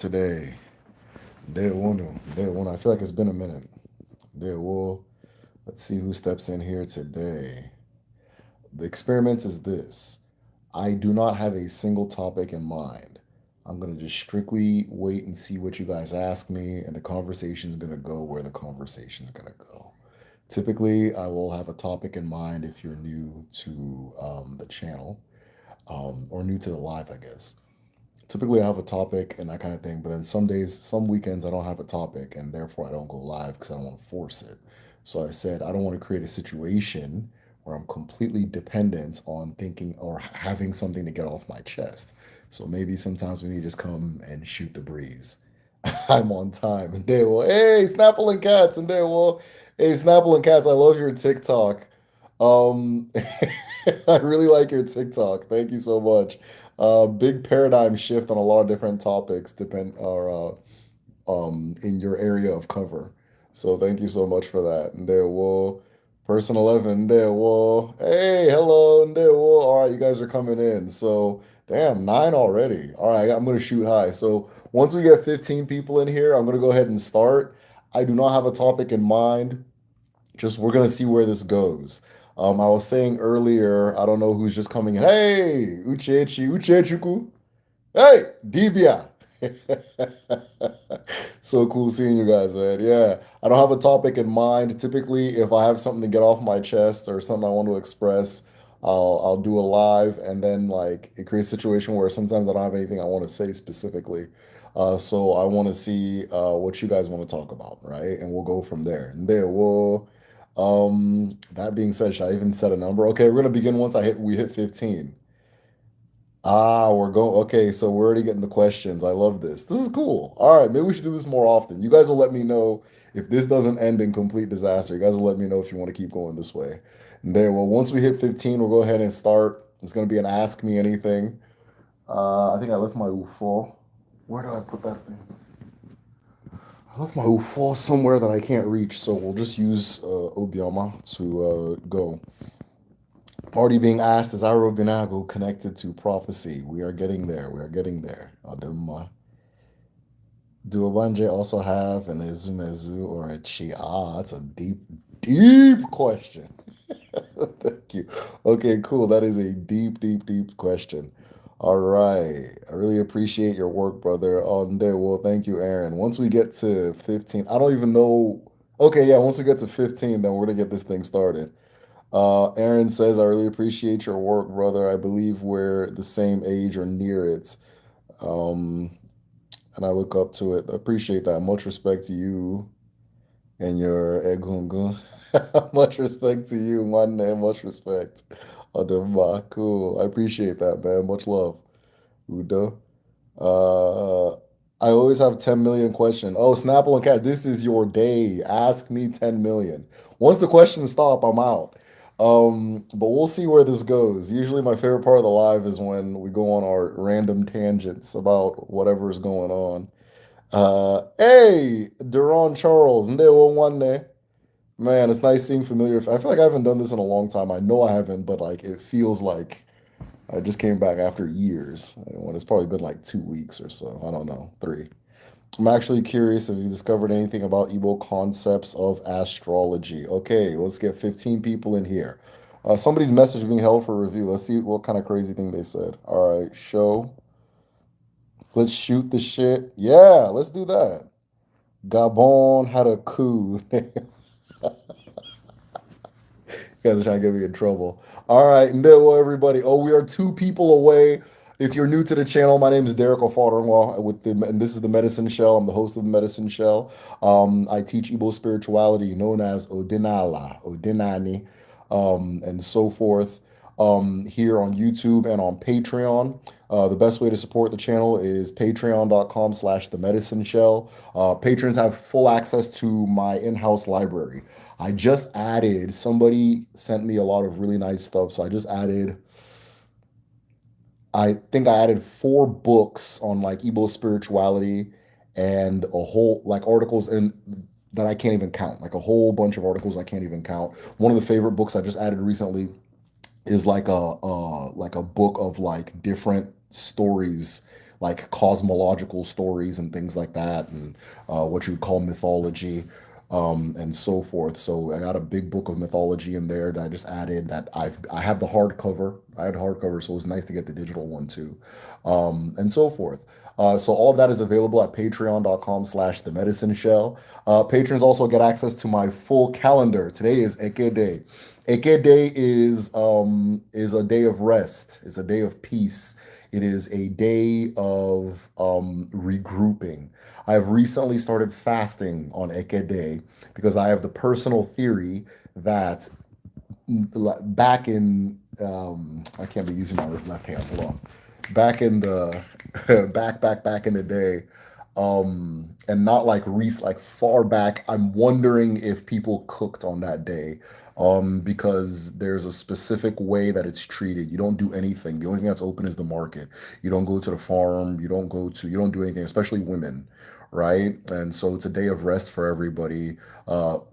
Today, day one, day one. I feel like it's been a minute. Day one. Let's see who steps in here today. The experiment is this. I do not have a single topic in mind. I'm gonna just strictly wait and see what you guys ask me, and the conversation's gonna go where the conversation's gonna go. Typically, I will have a topic in mind if you're new to the channel, or new to the live, I guess. Typically I have a topic and that kind of thing, but then some days, some weekends I don't have a topic and therefore I don't go live because I don't want to force it. So I said I don't want to create a situation where I'm completely dependent on thinking or having something to get off my chest. So maybe sometimes we need to just come and shoot the breeze. I'm on time. And they will, hey, Snapple and Cats, and they will, hey, Snapple and Cats, I love your TikTok. Um, I really like your TikTok. Thank you so much. Big paradigm shift on a lot of different topics depend or in your area of cover. So thank you so much for that. And there will person 11 there will hey hello and there will all right, you guys are coming in. So damn, nine already. All right, I'm gonna shoot high. So once we get 15 people in here, I'm gonna go ahead and start. I do not have a topic in mind, just we're gonna see where this goes. I was saying earlier, I don't know who's just coming in. Hey, Uchechuku. Hey, dibia. So cool seeing you guys, man. Yeah, I don't have a topic in mind. Typically, if I have something to get off my chest or something I want to express, I'll do a live, and then like it creates a situation where sometimes I don't have anything I want to say specifically. So I want to see what you guys want to talk about, right? And we'll go from there. And there, we'll. That being said, should I even set a number? Okay, we're gonna begin once we hit 15. Ah, we're going. Okay, so we're already getting the questions. I love this. This is cool. All right, maybe we should do this more often. You guys will let me know if this doesn't end in complete disaster. You guys will let me know if you want to keep going this way. And then, well, once we hit 15, we'll go ahead and start. It's going to be an Ask Me Anything. I think I left my UFO. Where do I put that thing? I left my UFO somewhere that I can't reach, so we'll just use Obioma to go. Already being asked, is Iro Binago connected to prophecy? We are getting there. We are getting there. Do Obanje also have an Ezumezu or a Chi? Ah, that's a deep, deep question. Thank you. Okay, cool. That is a deep, deep, deep question. All right. I really appreciate your work, brother. On there. Well, thank you, Aaron. Once we get to 15, I don't even know. Okay, yeah, once we get to 15, then we're going to get this thing started. Aaron says, I really appreciate your work, brother. I believe we're the same age or near it. Um, and I look up to it. I appreciate that. Much respect to you and your egungun. Much respect to you, man. Much respect. Adema. Cool. I appreciate that, man. Much love. Udo. Uh, I always have 10 million questions. Oh, Snapple and Cat, this is your day. Ask me 10 million. Once the questions stop, I'm out. But we'll see where this goes. Usually my favorite part of the live is when we go on our random tangents about whatever is going on. Hey, Duron Charles, ndewo nwanne. Man, it's nice seeing familiar. I feel like I haven't done this in a long time. I know I haven't, but like it feels like I just came back after years. When it's probably been like 2 weeks or so. I don't know, three. I'm actually curious if you discovered anything about Igbo concepts of astrology. Okay, let's get 15 people in here. Somebody's message being held for review. Let's see what kind of crazy thing they said. All right, show. Let's shoot the shit. Yeah, let's do that. Gabon had a coup. You guys are trying to get me in trouble. All right, hello everybody. Oh, we are two people away. If you're new to the channel, my name is Derek O'Father with and this is the Medicine Shell. I'm the host of the Medicine Shell. I teach Igbo spirituality known as Odinala, Odinani, and so forth. Here on YouTube and on Patreon. The best way to support the channel is patreon.com/themedicinesshell. Patrons have full access to my in-house library. I just added, somebody sent me a lot of really nice stuff. So I think I added 4 books on like Igbo spirituality and a whole like articles in that I can't even count, like a whole bunch of articles I can't even count. One of the favorite books I just added recently is like a book of like different stories, like cosmological stories and things like that, and what you would call mythology, and so forth. So I got a big book of mythology in there that I just added. That I have the hardcover. I had hardcover, so it was nice to get the digital one too, and so forth. So all of that is available at patreon.com/the medicine shell. Patrons also get access to my full calendar. Today is Eke Day. Eke Day is a day of rest. It's a day of peace. It is a day of regrouping. I've recently started fasting on Eke Day because I have the personal theory that back in I can't be using my left hand. Hold on. Back in the back in the day, and not like like far back. I'm wondering if people cooked on that day, because there's a specific way that it's treated. You don't do anything. The only thing that's open is the market. You don't go to the farm. You don't do anything, especially women, right? And so it's a day of rest for everybody,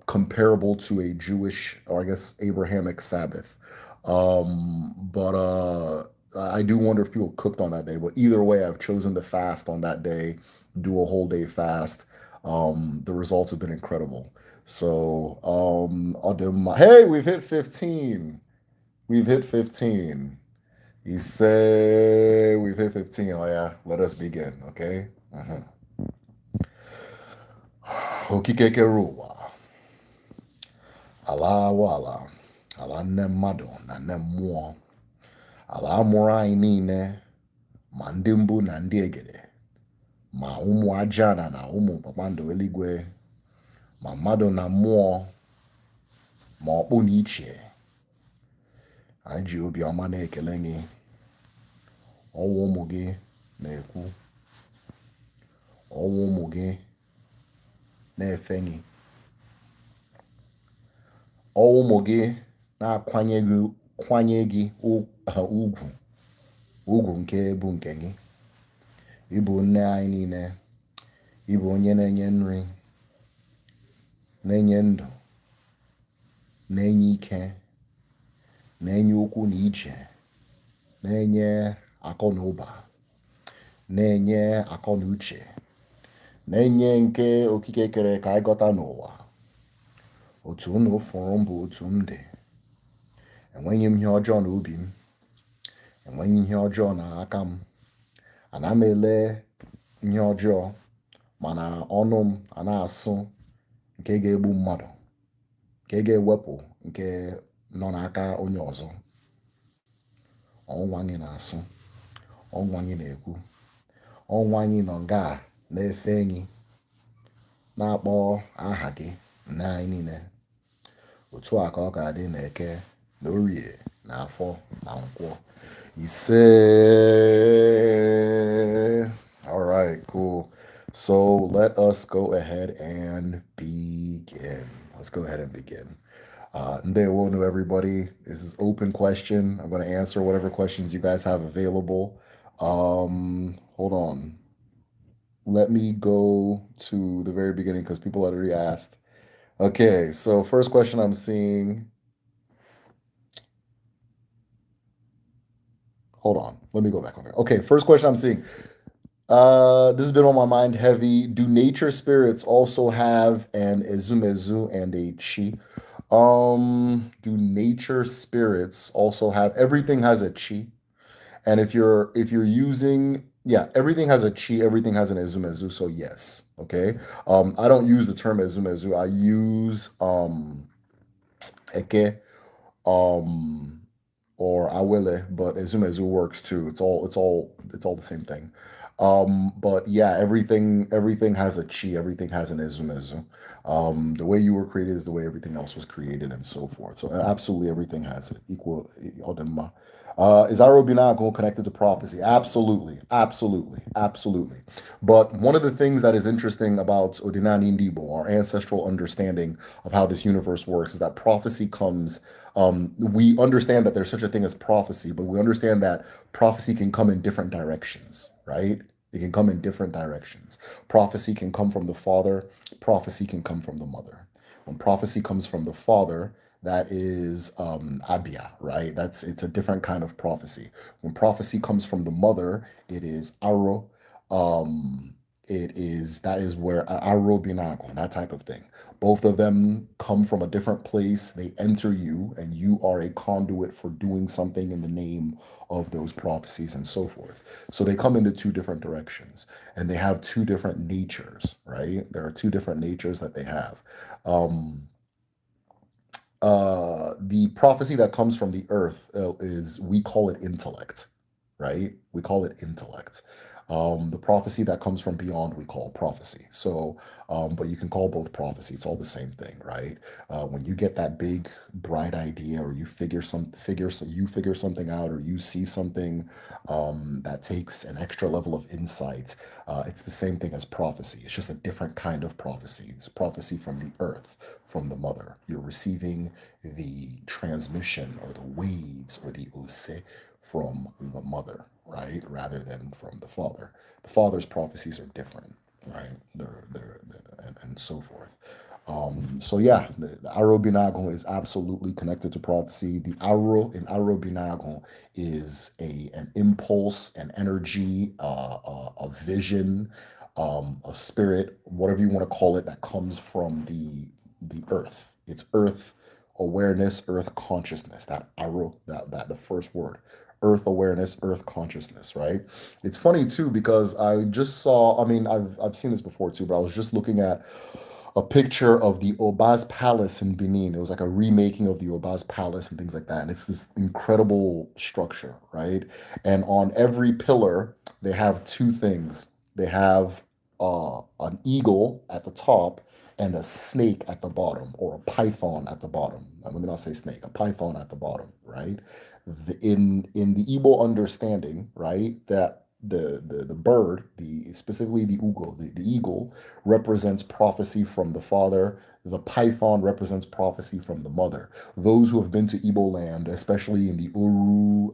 comparable to a Jewish, or I guess Abrahamic Sabbath. But I do wonder if people cooked on that day. But either way, I've chosen to fast on that day, do a whole day fast. The results have been incredible. So I'll do my. Hey, we've hit 15. We've hit 15. He said we've hit 15. Oh yeah, let us begin. Okay. Okike ụwa, ala awala, ala nne mmadụ na nne mmụọ, ala amụrụ anyị niile, ma ndị mbụ na ndị egede, ma ụmụ ajana na ụmụ kpakpando eluigwe, ma mmadụ na mmụọ, ma ọkpụ na ichie. Anyị ji obiọma na-ekele gị. Ọnwụ ụmụ gị na-ekwu. Ọnwụ ụmụ gị na-efe gị. Ụmụ gị na-akwanye gị ugwu nke bụ nke gị. Ịbụ nne anyị niile. Ịbụ onye na-enye nri, na-enye ndụ, na-enye ike, na-enye okwu na ije, na-enye akọ na ụba, na-enye akọ na uche, na-enye nke okike kere ka anyị ghọta n'ụwa. Otu unu fụrụ m bụ otu m dị. Enweghị m ihe ọjọọ n'obi m. Enweghị ihe ọjọọ n'aka m. Ana m ele ihe ọjọọ, mana ọnụ m a na-asụ nke ga-egbu mmadụ, nke ga-ewepụ nke nọ n'aka onye ọzọ. Ọnwụ anyị na-asụ, ọnwụ anyị na-ekwu, ọnwụ anyị nọ nga na-efe enyi, na-akpọ aha gị nne anyị niile. Otu a ka ọ ga-adị na Eke, na Orie, na Afọ, na Nkwọ. Ise. All right, cool. So let us go ahead and begin. Let's go ahead and begin. Ndewono, everybody. This is open question. I'm going to answer whatever questions you guys have available. Hold on. Let me go to the very beginning because people already asked. Okay, so first question I'm seeing. Hold on. Let me go back on there. Okay, first question I'm seeing. This has been on my mind heavy. Do nature spirits also have an ezumezu and a chi? Do nature spirits also have, everything has a chi? And if you're using, yeah, everything has a chi, everything has an ezumezu, so yes. Okay. I don't use the term ezumezu. I use eke or awele, but ezumezu works too. It's all the same thing. But yeah, everything has a chi, everything has an ezumezu. The way you were created is the way everything else was created, and so forth. So absolutely everything has it. Equal. Is Arobinago connected to prophecy? Absolutely, absolutely, absolutely. But one of the things that is interesting about Odinani Ndibo, our ancestral understanding of how this universe works, is that prophecy comes. We understand that there's such a thing as prophecy, but we understand that prophecy can come in different directions, right? It can come in different directions. Prophecy can come from the father. Prophecy can come from the mother. When prophecy comes from the father, that is abia, right? It's a different kind of prophecy. When prophecy comes from the mother, it is aro. Um, that is where Arobinago, that type of thing. Both of them come from a different place. They enter you, and you are a conduit for doing something in the name of those prophecies and so forth. So they come into two different directions, and they have two different natures, right? There are two different natures that they have. Um, the prophecy that comes from the earth is, we call it intellect, right? We call it intellect. The prophecy that comes from beyond, we call prophecy. So but you can call both prophecy, it's all the same thing, right? When you get that big bright idea, or you figure something out, or you see something that takes an extra level of insight, it's the same thing as prophecy. It's just a different kind of prophecy. It's prophecy from the earth, from the mother. You're receiving the transmission, or the waves, or the ose from the mother, right? Rather than from the father. The father's prophecies are different, right? And so forth. So yeah, the Aro Binagon is absolutely connected to prophecy. The Aro in Aro Binagon is an impulse, an energy, a vision, a spirit, whatever you want to call it, that comes from the earth. It's earth awareness, earth consciousness. That Aro, that the first word. Earth awareness, earth consciousness, right? It's funny too, because I just saw, I mean, I've seen this before too, but I was just looking at a picture of the Obaz Palace in Benin. It was like a remaking of the Obaz Palace and things like that. And it's this incredible structure, right? And on every pillar, they have two things. They have an eagle at the top and a snake at the bottom, or a python at the bottom. Let me not say snake, a python at the bottom, right? In the Igbo understanding, right, that the bird, the specifically the ugo, the eagle, represents prophecy from the father. The python represents prophecy from the mother. Those who have been to Igbo land, especially in the Uru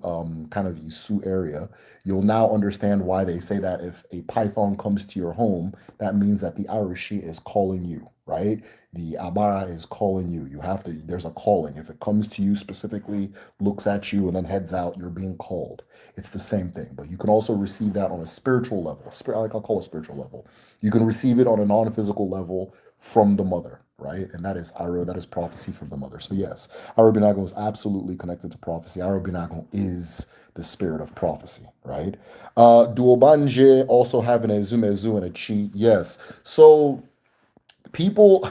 kind of Isu area, you'll now understand why they say that if a python comes to your home, that means that the Arishi is calling you, right? The Abara is calling you. You have to, there's a calling. If it comes to you specifically, looks at you, and then heads out, you're being called. It's the same thing, but you can also receive that on a spiritual level. Like I'll call it spiritual level. You can receive it on a non-physical level from the mother, right? And that is Aro, that is prophecy from the mother. So yes, Aro Binago is absolutely connected to prophecy. Aro Binago is the spirit of prophecy, right? Duobanje also have an Ezumezu and a Chi. Yes. So people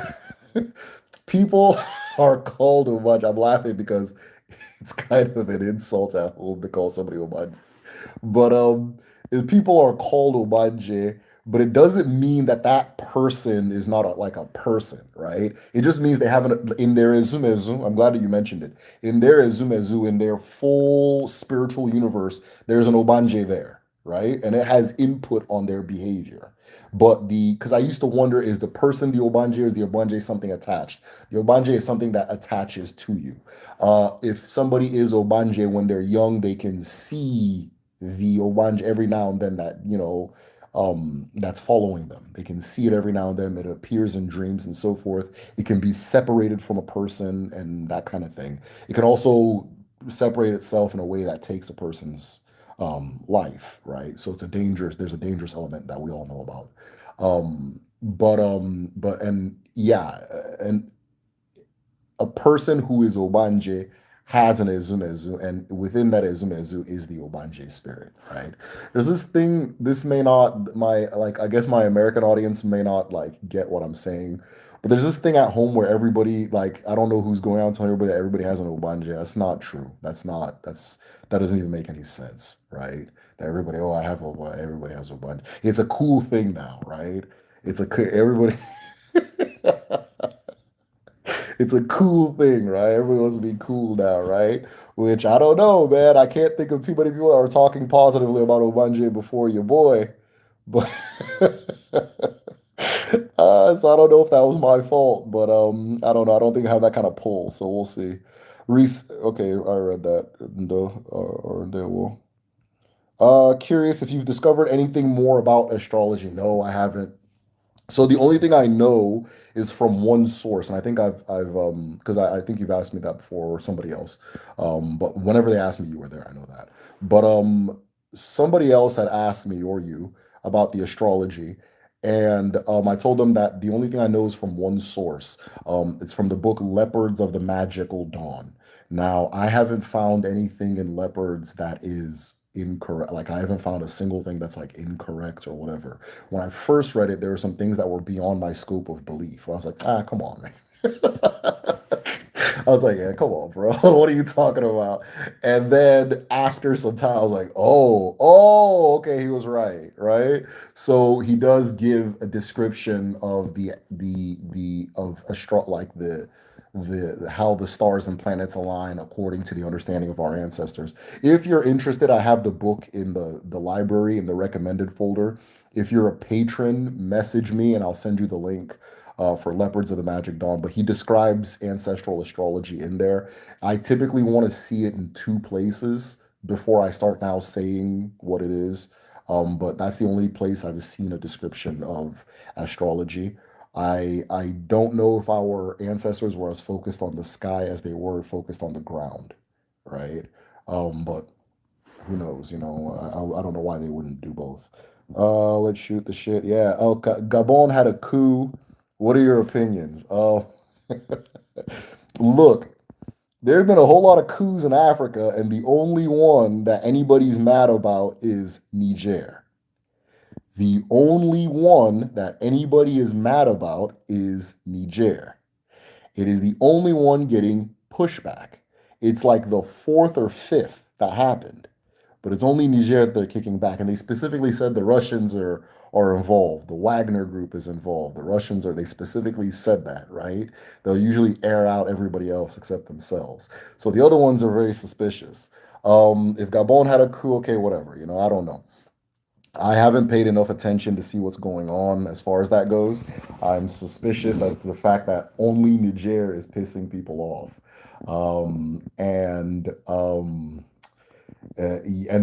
people are called Obanje. I'm laughing because it's kind of an insult at home to call somebody Obanje. But if people are called Obanje, but it doesn't mean that that person is not like a person, right? It just means they have in their Ezumezu. I'm glad that you mentioned it. In their Ezumezu, in their full spiritual universe, there's an Obanje there, right? And it has input on their behavior. But because I used to wonder, is the person the Obanje, or is the Obanje something attached? The Obanje is something that attaches to you. If somebody is Obanje when they're young, they can see the Obanje every now and then, that, that's following them. They can see it every now and then. It appears in dreams and so forth. It can be separated from a person and that kind of thing. It can also separate itself in a way that takes a person's life, right? So there's a dangerous element that we all know about. And yeah, and a person who is Obanje has an Ezumezu, and within that Ezumezu is the Obanje spirit, right? There's this thing, this may not, I guess my American audience may not like get what I'm saying, but there's this thing at home where everybody, like, I don't know who's going out telling everybody that everybody has an Obanje. That's not true. That doesn't even make any sense, right? That everybody, oh, I have Obanje, everybody has Obanje. It's a cool thing now, right? Everybody. It's a cool thing, right? Everyone wants to be cool now, right? Which I don't know, man. I can't think of too many people that are talking positively about Obanje before your boy, but so I don't know if that was my fault, but I don't know. I don't think I have that kind of pull, so we'll see. Reese, okay, I read that. Or there will. Curious if you've discovered anything more about astrology. No, I haven't. So the only thing I know is from one source, and I think I've because I think you've asked me that before, or somebody else. But whenever they asked me, you were there. I know that. But somebody else had asked me, or you, about the astrology. And I told them that the only thing I know is from one source. It's from the book Leopards of the Magical Dawn. Now, I haven't found anything in Leopards that is incorrect. Like, I haven't found a single thing that's like incorrect or whatever. When I first read it, there were some things that were beyond my scope of belief. I was like, come on, man. I was like, yeah, come on, bro. What are you talking about? And then after some time, I was like, okay, he was right, right? So he does give a description of the of astro like the how the stars and planets align according to the understanding of our ancestors. If you're interested, I have the book in the library in the recommended folder. If you're a patron, message me and I'll send you the link for Leopards of the Magic Dawn. But he describes ancestral astrology in there. I typically want to see it in two places before I start now saying what it is. But that's the only place I've seen a description of astrology. I don't know if our ancestors were as focused on the sky as they were focused on the ground, right? But who knows? I don't know why they wouldn't do both. Let's shoot the shit. Yeah. Oh, Gabon had a coup. What are your opinions? Oh, look, there have been a whole lot of coups in Africa, and the only one that anybody's mad about is Niger. The only one that anybody is mad about is Niger. It is the only one getting pushback. It's like the fourth or fifth that happened, but it's only Niger that they're kicking back. And they specifically said the Russians are involved. The Wagner group is involved. The Russians are. They specifically said that, right? They'll usually air out everybody else except themselves. So the other ones are very suspicious. If Gabon had a coup, okay, whatever. I don't know. I haven't paid enough attention to see what's going on as far as that goes. I'm suspicious as to the fact that only Niger is pissing people off. And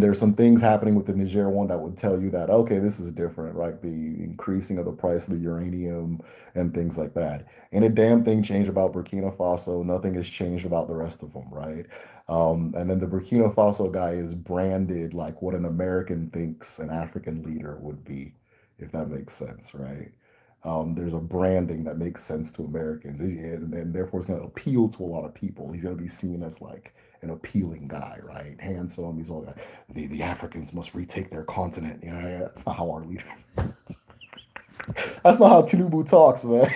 there's some things happening with the Niger one that would tell you that, okay, this is different, right? The increasing of the price of the uranium and things like that. And a damn thing changed about Burkina Faso. Nothing has changed about the rest of them, right? And then the Burkina Faso guy is branded like what an American thinks an African leader would be, if that makes sense, right? There's a branding that makes sense to Americans, and therefore it's going to appeal to a lot of people. He's going to be seen as like an appealing guy, right? Handsome. He's all that. The Africans must retake their continent. That's not how our leader. That's not how Tinubu talks, man.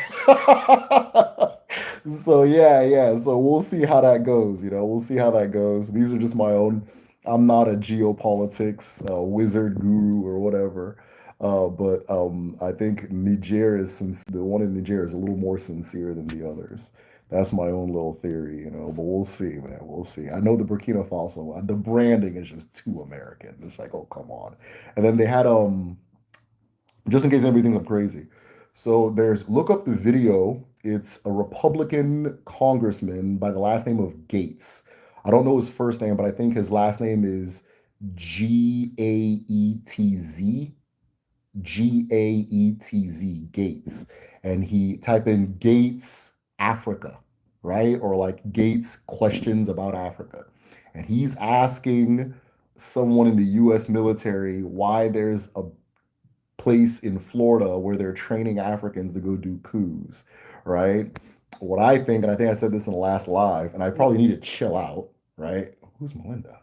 So yeah, yeah. So we'll see how that goes. We'll see how that goes. These are just my own. I'm not a geopolitics wizard guru or whatever. But I think Niger is since the one in Niger is a little more sincere than the others. That's my own little theory. But we'll see, man. We'll see. I know the Burkina Faso, the branding is just too American. It's like, oh, come on. And then they had just in case anybody thinks I'm crazy. So there's look up the video. It's a Republican congressman by the last name of Gates. I don't know his first name, but I think his last name is Gaetz. Gaetz, Gates. And he type in Gates Africa, right? Or like Gates questions about Africa. And he's asking someone in the US military why there's a place in Florida where they're training Africans to go do coups, right? What I think, and I think I said this in the last live, and I probably need to chill out, right? Who's Melinda?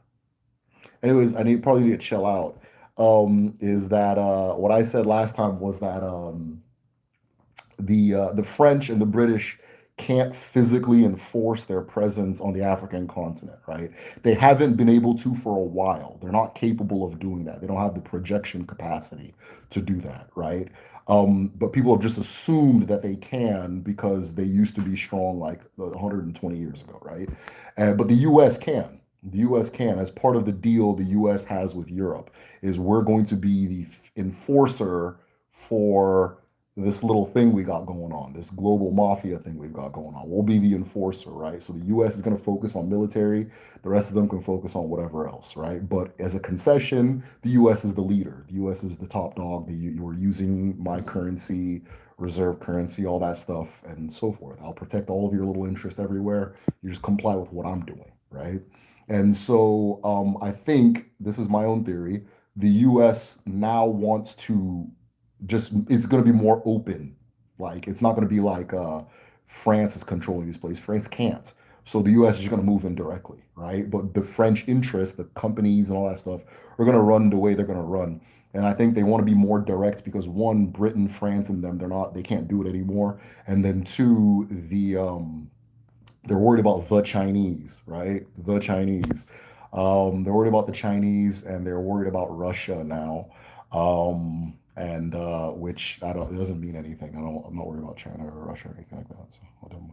Anyways, probably need to chill out. Is that what I said last time was that the French and the British can't physically enforce their presence on the African continent, right? They haven't been able to for a while. They're not capable of doing that. They don't have the projection capacity to do that, right? But people have just assumed that they can because they used to be strong like 120 years ago, right? But the U.S. can. The U.S. can, as part of the deal the U.S. has with Europe, is we're going to be the enforcer for this little thing we got going on, this global mafia thing we've got going on. We'll be the enforcer, right? So the US is going to focus on military, the rest of them can focus on whatever else, right? But as a concession, the US is the leader. The US is the top dog. You are using my currency, reserve currency, all that stuff, and so forth. I'll protect all of your little interests everywhere. You just comply with what I'm doing, right? And so I think this is my own theory the US now wants to just, it's going to be more open. Like it's not going to be like France is controlling this place. France can't. So the US is just going to move in directly, right? But the French interests, the companies and all that stuff are going to run the way they're going to run. And I think they want to be more direct because one, Britain, France, and them, they can't do it anymore. And then two, they're worried about the Chinese, right? The Chinese. They're worried about the Chinese and they're worried about Russia now. And which I don't, it doesn't mean anything. I'm not worried about China or Russia or anything like that. So whatever.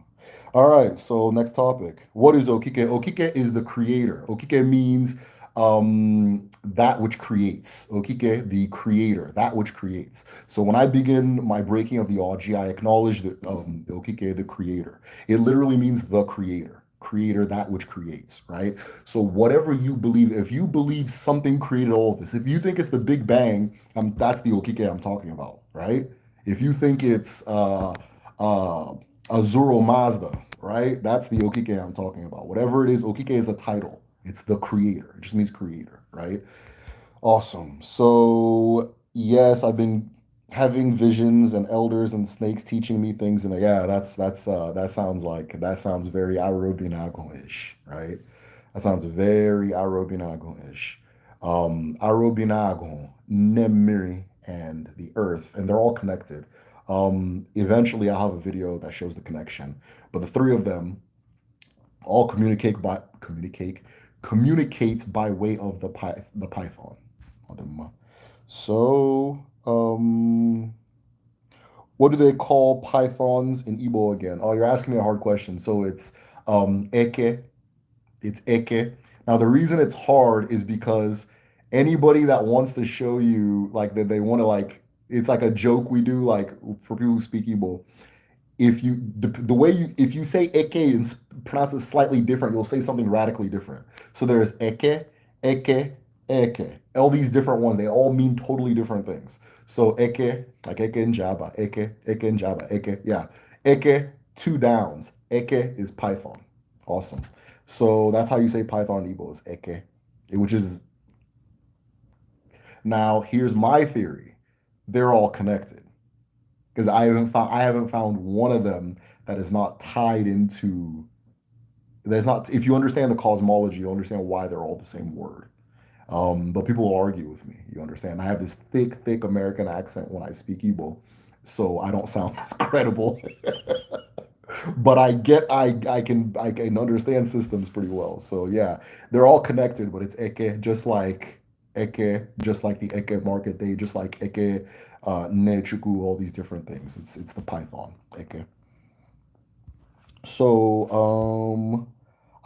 All right. So next topic. What is Okike? Okike is the creator. Okike means that which creates. Okike, the creator, that which creates. So when I begin my breaking of the Oji, I acknowledge that Okike, the creator. It literally means the creator. Creator, that which creates, right? So whatever you believe, if you believe something created all of this, if you think it's the Big Bang, that's the Okike I'm talking about, right? If you think it's uh, Azuro Mazda, right? That's the Okike I'm talking about. Whatever it is, Okike is a title. It's the creator. It just means creator, right? Awesome. So yes, I've been having visions and elders and snakes teaching me things, and yeah, that sounds very Arobinago-ish, right? That sounds very Arobinago-ish. Arobinago, Nemiri, and the Earth, and they're all connected. Eventually, I'll have a video that shows the connection, but the three of them all communicate by way of the Python. So, what do they call pythons in Igbo again? Oh, you're asking me a hard question. So it's eke. It's eke. Now the reason it's hard is because anybody that wants to show you like that they want to like it's like a joke we do like for people who speak Igbo. If you the way you if you say eke and pronounce it slightly different, you'll say something radically different. So there's eke, eke. All these different ones, they all mean totally different things. So eke, like eke in Java, eke in Java, eke, yeah. Eke, two downs. Eke is Python. Awesome. So that's how you say Python in Igbo is eke, which is now here's my theory. They're all connected because I haven't found one of them that is not tied into that's not if you understand the cosmology, you understand why they're all the same word. But people will argue with me. You understand? I have this thick American accent when I speak Igbo, so I don't sound as credible. But I can understand systems pretty well. So yeah, they're all connected, but it's Eke, just like the Eke market day, just like Eke, Nechuku, all these different things. It's the Python Eke. So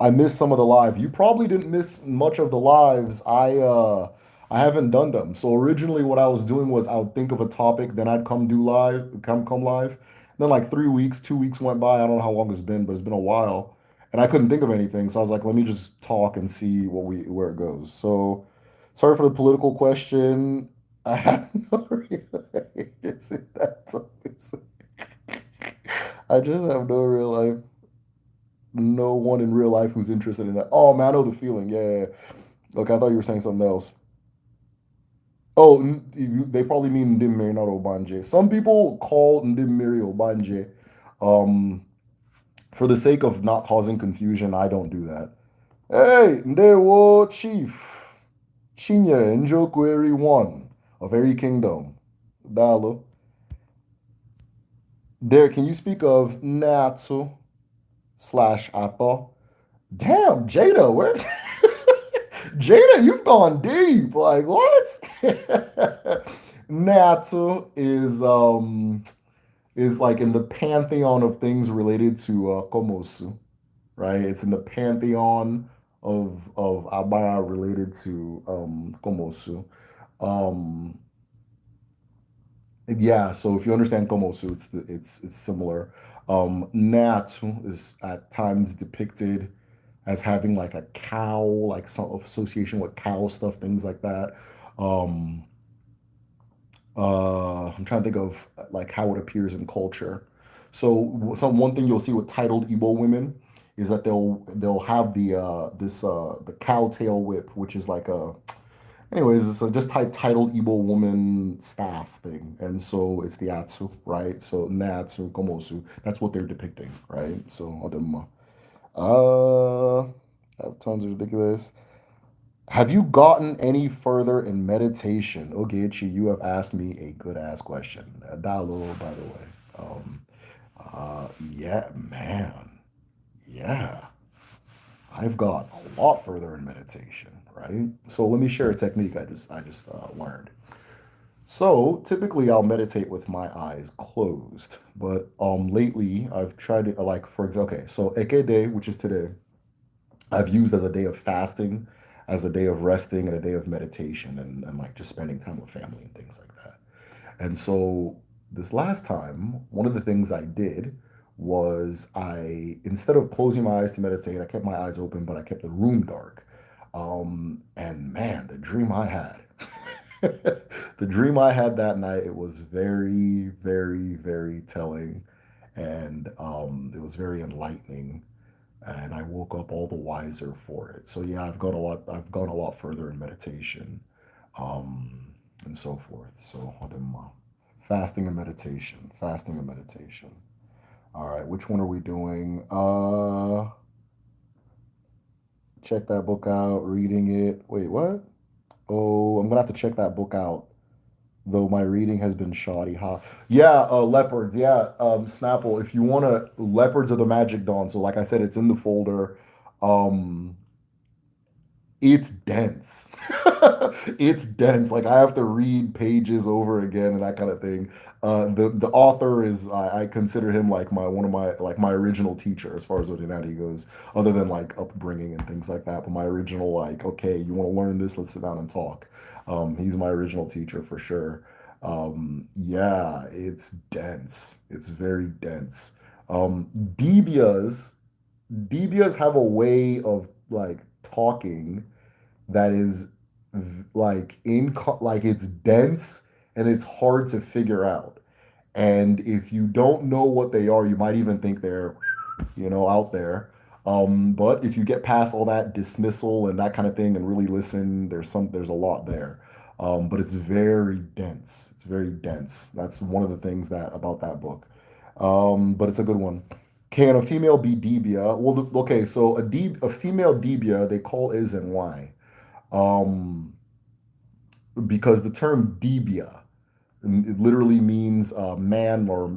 I missed some of the live. You probably didn't miss much of the lives. I haven't done them. So originally what I was doing was I would think of a topic, then I'd come live. Then like 3 weeks, 2 weeks went by. I don't know how long it's been, but it's been a while. And I couldn't think of anything. So I was like, let me just talk and see where it goes. So sorry for the political question. I have no reason that's I just have no real life no one in real life who's interested in that. Oh man, I know the feeling. Yeah, yeah, yeah. Okay, I thought you were saying something else. Oh, they probably mean Ndimmiri, not Obanje. Some people call Ndimmiri Obanje. Um, for the sake of not causing confusion, I don't do that. Hey, Ndewo Chief. Chinyere Njokweri one of Every Kingdom. Dalo. Derek, can you speak of Natsu slash Ato? Damn, Jada, where Jada, you've gone deep. Like what? Natsu is like in the pantheon of things related to Komosu, right? It's in the pantheon of Abara related to Komosu. Um yeah, so if you understand Komosu, it's similar. Natsu is at times depicted as having like a cow, like some association with cow stuff, things like that. Um, I'm trying to think of like how it appears in culture. So some one thing you'll see with titled Igbo women is that they'll have the cow tail whip, which is like a Anyways, it's a just type titled Igbo woman staff thing. And so it's the Atsu, right? So Natsu, Komosu. That's what they're depicting, right? So Odemma. Have tons of ridiculous. Have you gotten any further in meditation? Ogechi, you have asked me a good ass question. Dalo, by the way. Yeah, man. Yeah. I've got a lot further in meditation, right? So let me share a technique I just learned. So typically I'll meditate with my eyes closed, but lately I've tried to like for example, okay, so Eke Day, which is today, I've used as a day of fasting, as a day of resting, and a day of meditation, and like just spending time with family and things like that. And so this last time, one of the things I did was I, instead of closing my eyes to meditate, I kept my eyes open, but I kept the room dark. And man, the dream I had, the dream I had that night, it was very, very, very telling. And it was very enlightening. And I woke up all the wiser for it. So yeah, I've gone a lot further in meditation, and so forth. So fasting and meditation, fasting and meditation. All right, which one are we doing? Check that book out, reading it. Wait, what? Oh, I'm gonna have to check that book out. Though my reading has been shoddy. Huh? Yeah, leopards. Yeah, Snapple. If you wanna, leopards of the Magic Dawn. So like I said, it's in the folder. Um, it's dense. It's dense. Like I have to read pages over again and that kind of thing. The author is I consider him like my one of my like my original teacher as far as Ordinati goes, other than like upbringing and things like that. But my original like, okay, you want to learn this? Let's sit down and talk. He's my original teacher for sure. Yeah, it's dense. It's very dense. Dibias, Dibias have a way of like talking that is like like it's dense and it's hard to figure out. And if you don't know what they are, you might even think they're, out there. But if you get past all that dismissal and that kind of thing and really listen, there's a lot there. But it's very dense. It's very dense. That's one of the things that about that book. But it's a good one. Can a female be dibia? Well, okay, so a female dibia they call is and why. Um, because the term dibia it literally means man or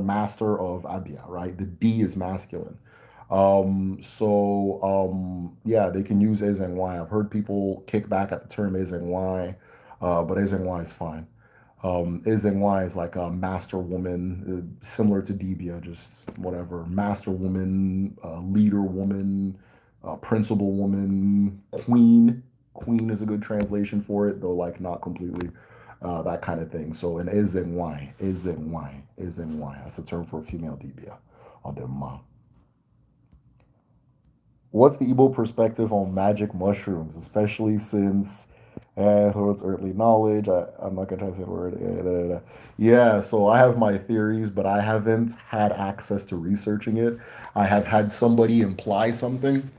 master of abia, right? The D is masculine. Yeah, they can use is and why. I've heard people kick back at the term is and why, but is and why is fine. Is and why is like a master woman, similar to Debia, just whatever. Master woman, leader woman, principal woman, queen. Queen is a good translation for it, though like not completely that kind of thing. So an is and why, is and why, is and why. That's a term for a female Debia. Adema. What's the Igbo perspective on magic mushrooms, especially since what's earthly knowledge? I'm not gonna try to say the word. Yeah, so I have my theories, but I haven't had access to researching it. I have had somebody imply something,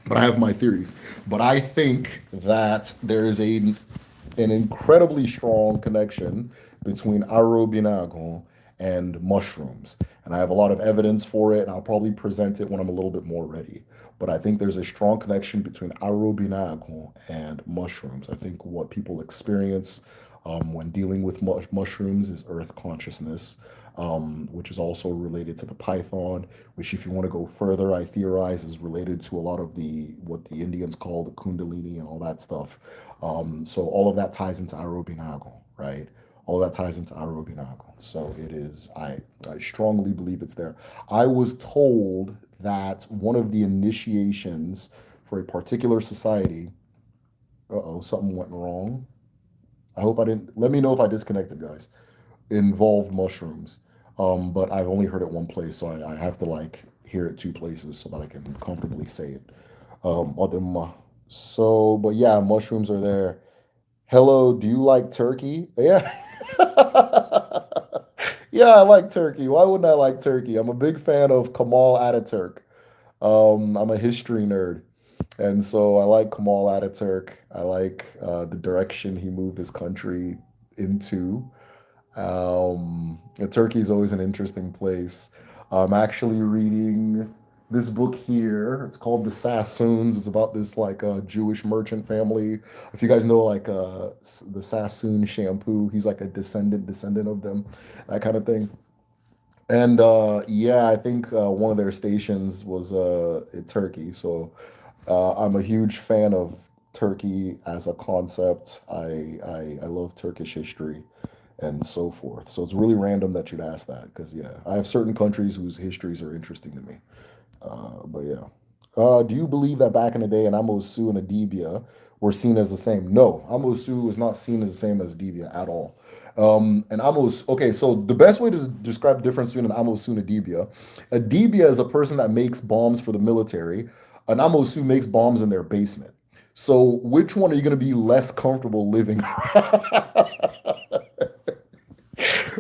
but I have my theories. But I think that there is an incredibly strong connection between arobinago and mushrooms. And I have a lot of evidence for it, and I'll probably present it when I'm a little bit more ready. But I think there's a strong connection between arobinago and mushrooms. I think what people experience when dealing with mushrooms is earth consciousness, which is also related to the python, which, if you want to go further, I theorize is related to a lot of the what the Indians call the kundalini and all that stuff. So all of that ties into Arobinago, right? All of that ties into Arobinago. So it is, I strongly believe it's there. I was told that one of the initiations for a particular society, uh-oh, something went wrong. I hope I didn't, let me know if I disconnected, guys, involved mushrooms. But I've only heard it one place, so I have to like hear it two places so that I can comfortably say it. So, but yeah, mushrooms are there. Hello, do you like turkey? Yeah. Yeah, I like turkey. Why wouldn't I like turkey? I'm a big fan of Kamal Ataturk. I'm a history nerd. And so I like Kemal Ataturk. I like the direction he moved his country into. Turkey is always an interesting place. I'm actually reading this book here. It's called The Sassoons. It's about this like Jewish merchant family. If you guys know like the Sassoon shampoo, he's like a descendant of them, that kind of thing. And yeah, I think one of their stations was in Turkey. So I'm a huge fan of Turkey as a concept. I love Turkish history and so forth. So it's really random that you'd ask that because yeah, I have certain countries whose histories are interesting to me. But yeah. Do you believe that back in the day, an Amosu and a dibia were seen as the same? No, Amosu is not seen as the same as dibia at all. An Amos, okay, so the best way to describe the difference between an Amosu and a dibia is a person that makes bombs for the military. An Amosu makes bombs in their basement. So which one are you going to be less comfortable living?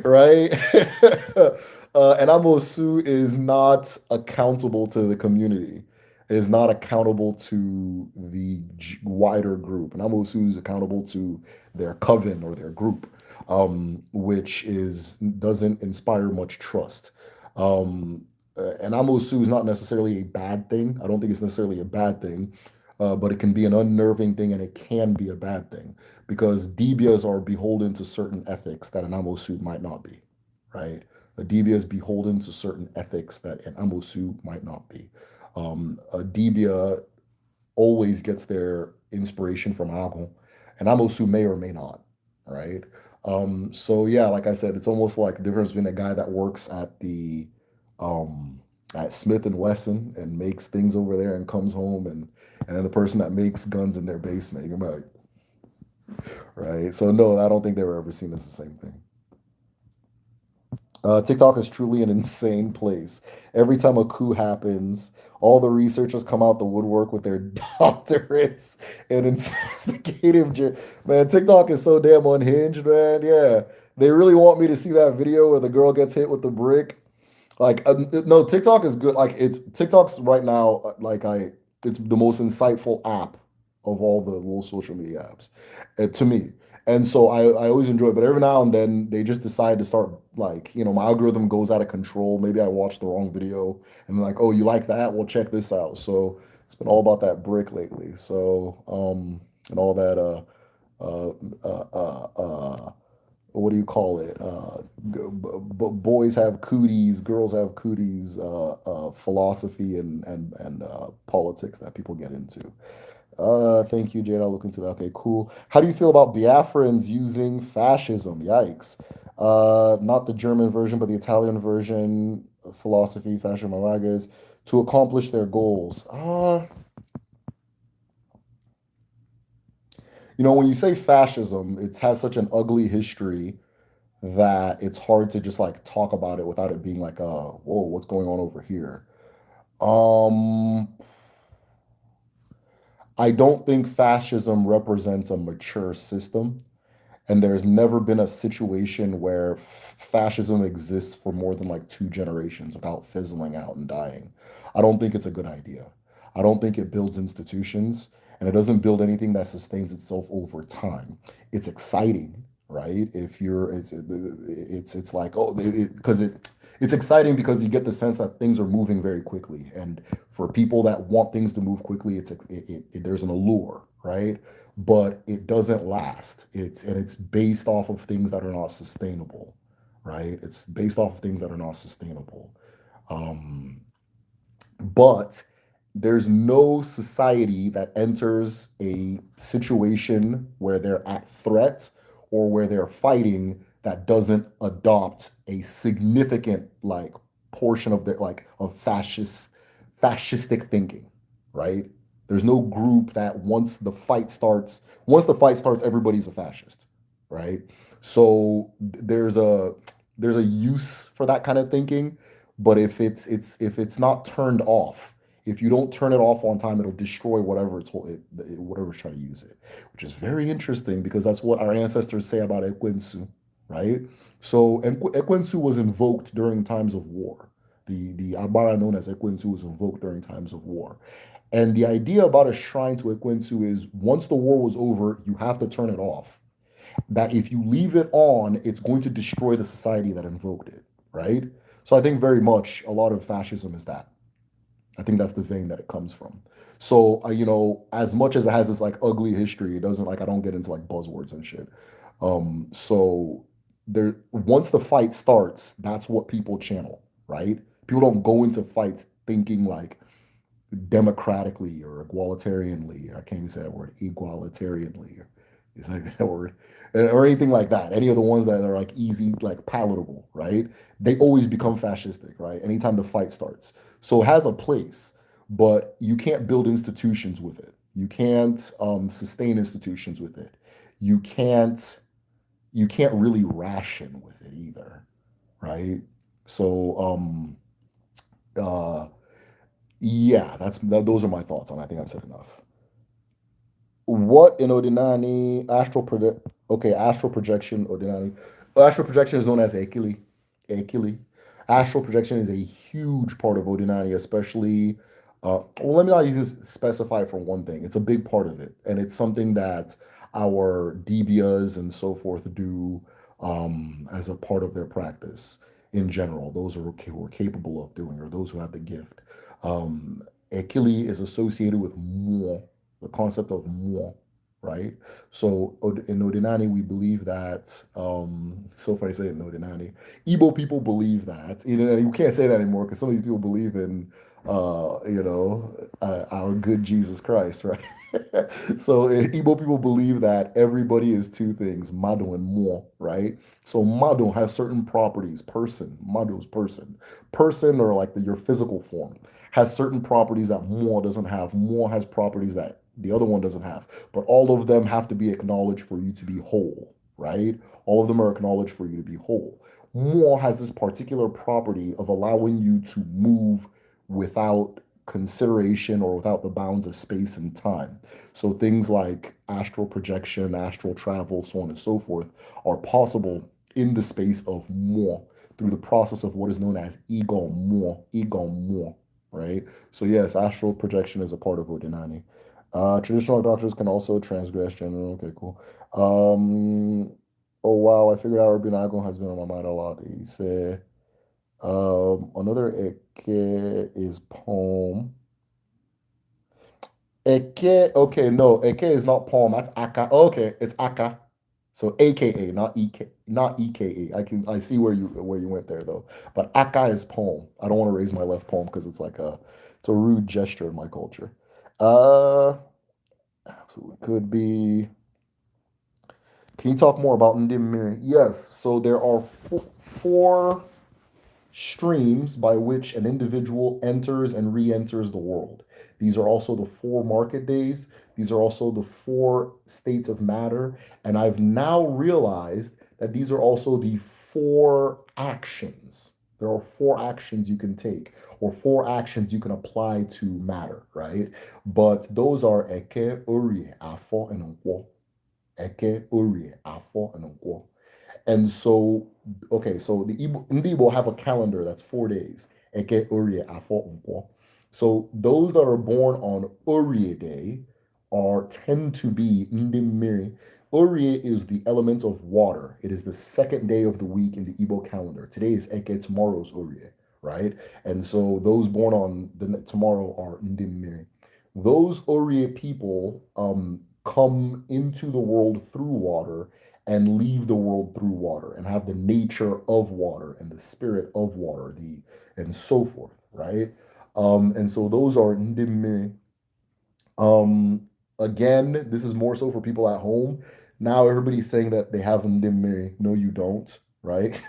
Right? And Amosu is not accountable to the community, is not accountable to the wider group. And Amosu is accountable to their coven or their group, which is doesn't inspire much trust. And Amosu is not necessarily a bad thing. I don't think it's necessarily a bad thing, but it can be an unnerving thing and it can be a bad thing because DBAs are beholden to certain ethics that an Amosu might not be, right? A DBA is beholden to certain ethics that an Amosu might not be. A DBA always gets their inspiration from Ago, and Amosu may or may not, right? So yeah, like I said, it's almost like the difference between a guy that works um, at Smith and Wesson and makes things over there and comes home and then the person that makes guns in their basement. You're like, right? So no, I don't think they were ever seen as the same thing. TikTok is truly an insane place. Every time a coup happens, all the researchers come out the woodwork with their doctorates and man, TikTok is so damn unhinged, man. Yeah, they really want me to see that video where the girl gets hit with the brick. Like no, TikTok is good. Like TikTok's right now. It's the most insightful app of all the little social media apps, to me. And so I always enjoy it. But every now and then they just decide to start like my algorithm goes out of control. Maybe I watched the wrong video and they're like, oh, you like that? Well, check this out. So it's been all about that brick lately. So and all that uh uh uh. what do you call it? Boys have cooties, girls have cooties. Philosophy and politics that people get into. Thank you, Jade. I'll look into that. Okay, cool. How do you feel about Biafrans using fascism? Yikes. Not the German version, but the Italian version, philosophy, fascism, malagas, to accomplish their goals. When you say fascism, it has such an ugly history that it's hard to just like talk about it without it being like, whoa, what's going on over here? Um, I don't think fascism represents a mature system. And there's never been a situation where fascism exists for more than like two generations without fizzling out and dying. I don't think it's a good idea. I don't think it builds institutions and it doesn't build anything that sustains itself over time. It's exciting, right? If you're it's like oh because it's exciting because you get the sense that things are moving very quickly and for people that want things to move quickly there's an allure, right? But it doesn't last. It's based off of things that are not sustainable, right? It's based off of things that are not sustainable. Um, but there's no society that enters a situation where they're at threat or where they're fighting that doesn't adopt a significant like portion of their like of fascistic thinking, right? There's no group that once the fight starts, everybody's a fascist, right? So there's a use for that kind of thinking, but if it's not turned off, if you don't turn it off on time, it'll destroy whatever's trying to use it, which is very interesting because that's what our ancestors say about Ekwensu, right? So Ekwensu was invoked during times of war. The Abara known as Ekwensu was invoked during times of war. And the idea about a shrine to Equintu is once the war was over, you have to turn it off. That if you leave it on, it's going to destroy the society that invoked it, right? So I think very much a lot of fascism is that. I think that's the vein that it comes from. So, as much as it has this like ugly history, it doesn't like I don't get into like buzzwords and shit. So there, once the fight starts, that's what people channel, right? People don't go into fights thinking like democratically or egalitarianly. I can't even say that word, egalitarianly. Is like that word, or anything like that. Any of the ones that are like easy, like palatable, right? They always become fascistic, right? Anytime the fight starts. So it has a place, but you can't build institutions with it. You can't sustain institutions with it. You can't you can't really ration with it either, right? So uh yeah, those are my thoughts on it. I think I've said enough. What in Odinani astral projection Odinani. Astral projection is known as Ekili. Ekili. Astral projection is a huge part of Odinani, especially well, let me not use specify for one thing. It's a big part of it. And it's something that our dibias and so forth do as a part of their practice in general. Those who are capable of doing, or those who have the gift. Um, Ekili is associated with more the concept of moi, right? So in Odinani, we believe that, so far I say in Odinani, Igbo people believe that, and you can't say that anymore because some of these people believe in, our good Jesus Christ, right? So Igbo people believe that everybody is two things, Mado and Mo, right? So Mado has certain properties, person, Mado's person. Person or like your physical form has certain properties that Mo doesn't have. Mo has properties that the other one doesn't have. But all of them have to be acknowledged for you to be whole, right? All of them are acknowledged for you to be whole. Mo has this particular property of allowing you to move without consideration or without the bounds of space and time. So things like astral projection, astral travel, so on and so forth, are possible in the space of Mo through the process of what is known as ego Mo, right? So yes, astral projection is a part of Odinani. Traditional doctors can also transgress general. Okay, cool. Oh wow, I figured out Rabinagon has been on my mind a lot. He said, another Eke is poem. Eke, okay, no, Eke is not poem. That's Aka. Okay, it's Aka. So AKA, not EK, not EKA. I see where you went there though. But Aka is poem. I don't want to raise my left palm because it's a rude gesture in my culture. Uh Absolutely could be. Can you talk more about Ndimiri? Yes. So there are four streams by which an individual enters and re-enters the world. These are also the four market days. These are also the four states of matter. And I've now realized that these are also the four actions. There are four actions you can take, or four actions you can apply to matter, right? But those are Eke, Uri, Afo, and Nkwo. Eke, Uri, Afo, and Nkwo. And so, okay, so the Igbo have a calendar that's 4 days. Eke, Orie, Afo, Nkwo. So those that are born on Orie Day tend to be Ndimiri. Orie is the element of water. It is the second day of the week in the Igbo calendar. Today is Eke, tomorrow's Orie, right? And so those born on tomorrow are Ndimiri. Those Orie people come into the world through water and leave the world through water and have the nature of water and the spirit of water, and so forth, right? And so those are ndimi. Again, this is more so for people at home. Now everybody's saying that they have ndimi. No, you don't, right?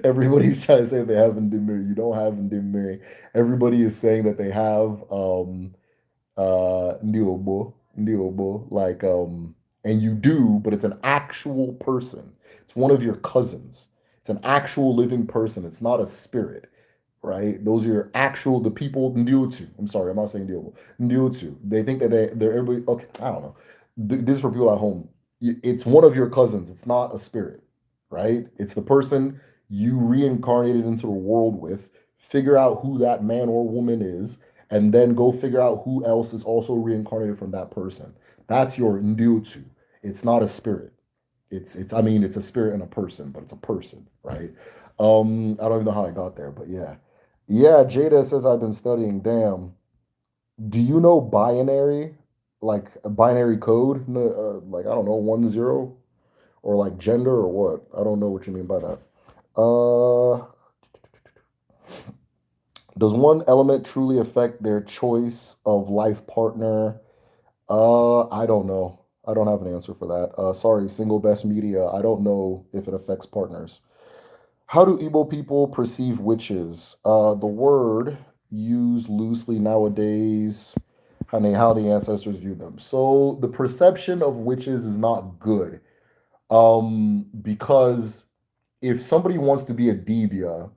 Everybody's trying to say they have ndimi. You don't have ndimi. Everybody is saying that they have ndị ogbo, like and you do, but it's an actual person. It's one of your cousins. It's an actual living person. It's not a spirit, right? Those are your actual the people Ndiotu. I'm sorry, I'm not saying Ndiobo. Ndiotu. They think that they're everybody. Okay, I don't know. This is for people at home. It's one of your cousins. It's not a spirit, right? It's the person you reincarnated into the world with. Figure out who that man or woman is, and then go figure out who else is also reincarnated from that person. That's your ndyutu. It's not a spirit. It's I mean it's a spirit and a person, but it's a person, right? I don't even know how I got there, but yeah. Yeah, Jada says I've been studying. Damn. Do you know binary? Like a binary code? Like I don't know, 1 0? Or like gender or what? I don't know what you mean by that. Uh does one element truly affect their choice of life partner? I don't know. I don't have an answer for that. Sorry, single best media. I don't know if it affects partners. How do Igbo people perceive witches? The word used loosely nowadays, how the ancestors view them. So the perception of witches is not good. Because if somebody wants to be a dibia,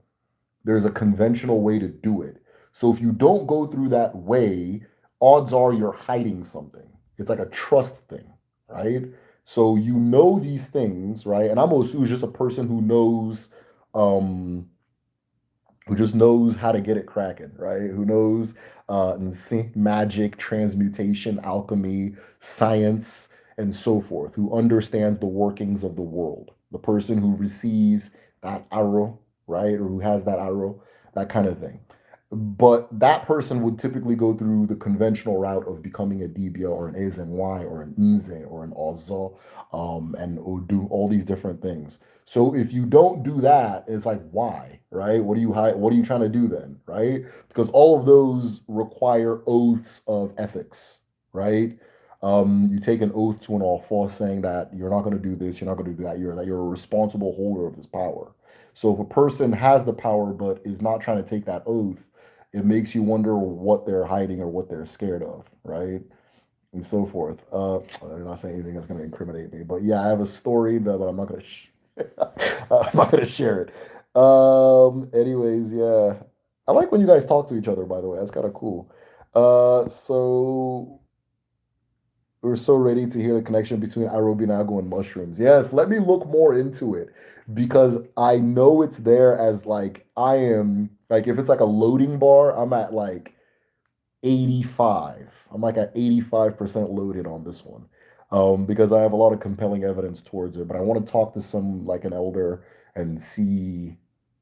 there's a conventional way to do it. So if you don't go through that way, odds are you're hiding something. It's like a trust thing, right? So you know these things, right? And Amosu is just a person um who just knows how to get it cracking, right? Who knows magic, transmutation, alchemy, science, and so forth, who understands the workings of the world. The person who receives that arrow, right? Or who has that arrow, that kind of thing. But that person would typically go through the conventional route of becoming a dibia or an Ezenwai or an Nze or an Ozo and Odu, all these different things. So if you don't do that, it's like why, right? What are you trying to do then, right? Because all of those require oaths of ethics, right? You take an oath to an all saying that you're not going to do this, you're not going to do that you're a responsible holder of this power. So if a person has the power but is not trying to take that oath, it makes you wonder what they're hiding or what they're scared of, right? And so forth. I'm not saying anything that's going to incriminate me, but yeah, I have a story that, but I'm not going to. I'm not going to share it. Anyways, yeah, I like when you guys talk to each other. By the way, that's kind of cool. So we're so ready to hear the connection between Arobinago and mushrooms. Yes, let me look more into it because I know it's there as like I am like if it's like a loading bar, I'm at like 85. I'm like at 85% loaded on this one. Because I have a lot of compelling evidence towards it, but I want to talk to some like an elder and see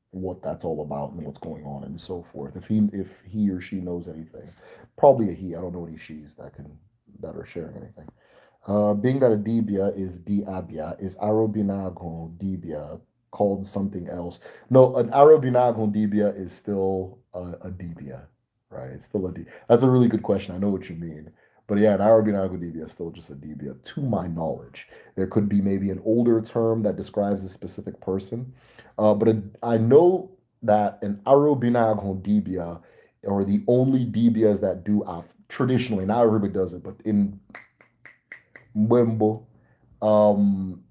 what that's all about and what's going on and so forth. If he or she knows anything. Probably a he. I don't know any she's that are sharing anything. Being that a dibia is diabia, is arobinago dibia called something else? No, an arobinago dibia is still a dibia, right? It's still a dibia. That's a really good question. I know what you mean. But yeah, an arobinago dibia is still just a dibia, to my knowledge. There could be maybe an older term that describes a specific person. I know that an arobinago dibia are the only dibias that do traditionally, not everybody does it, but in Mwembo.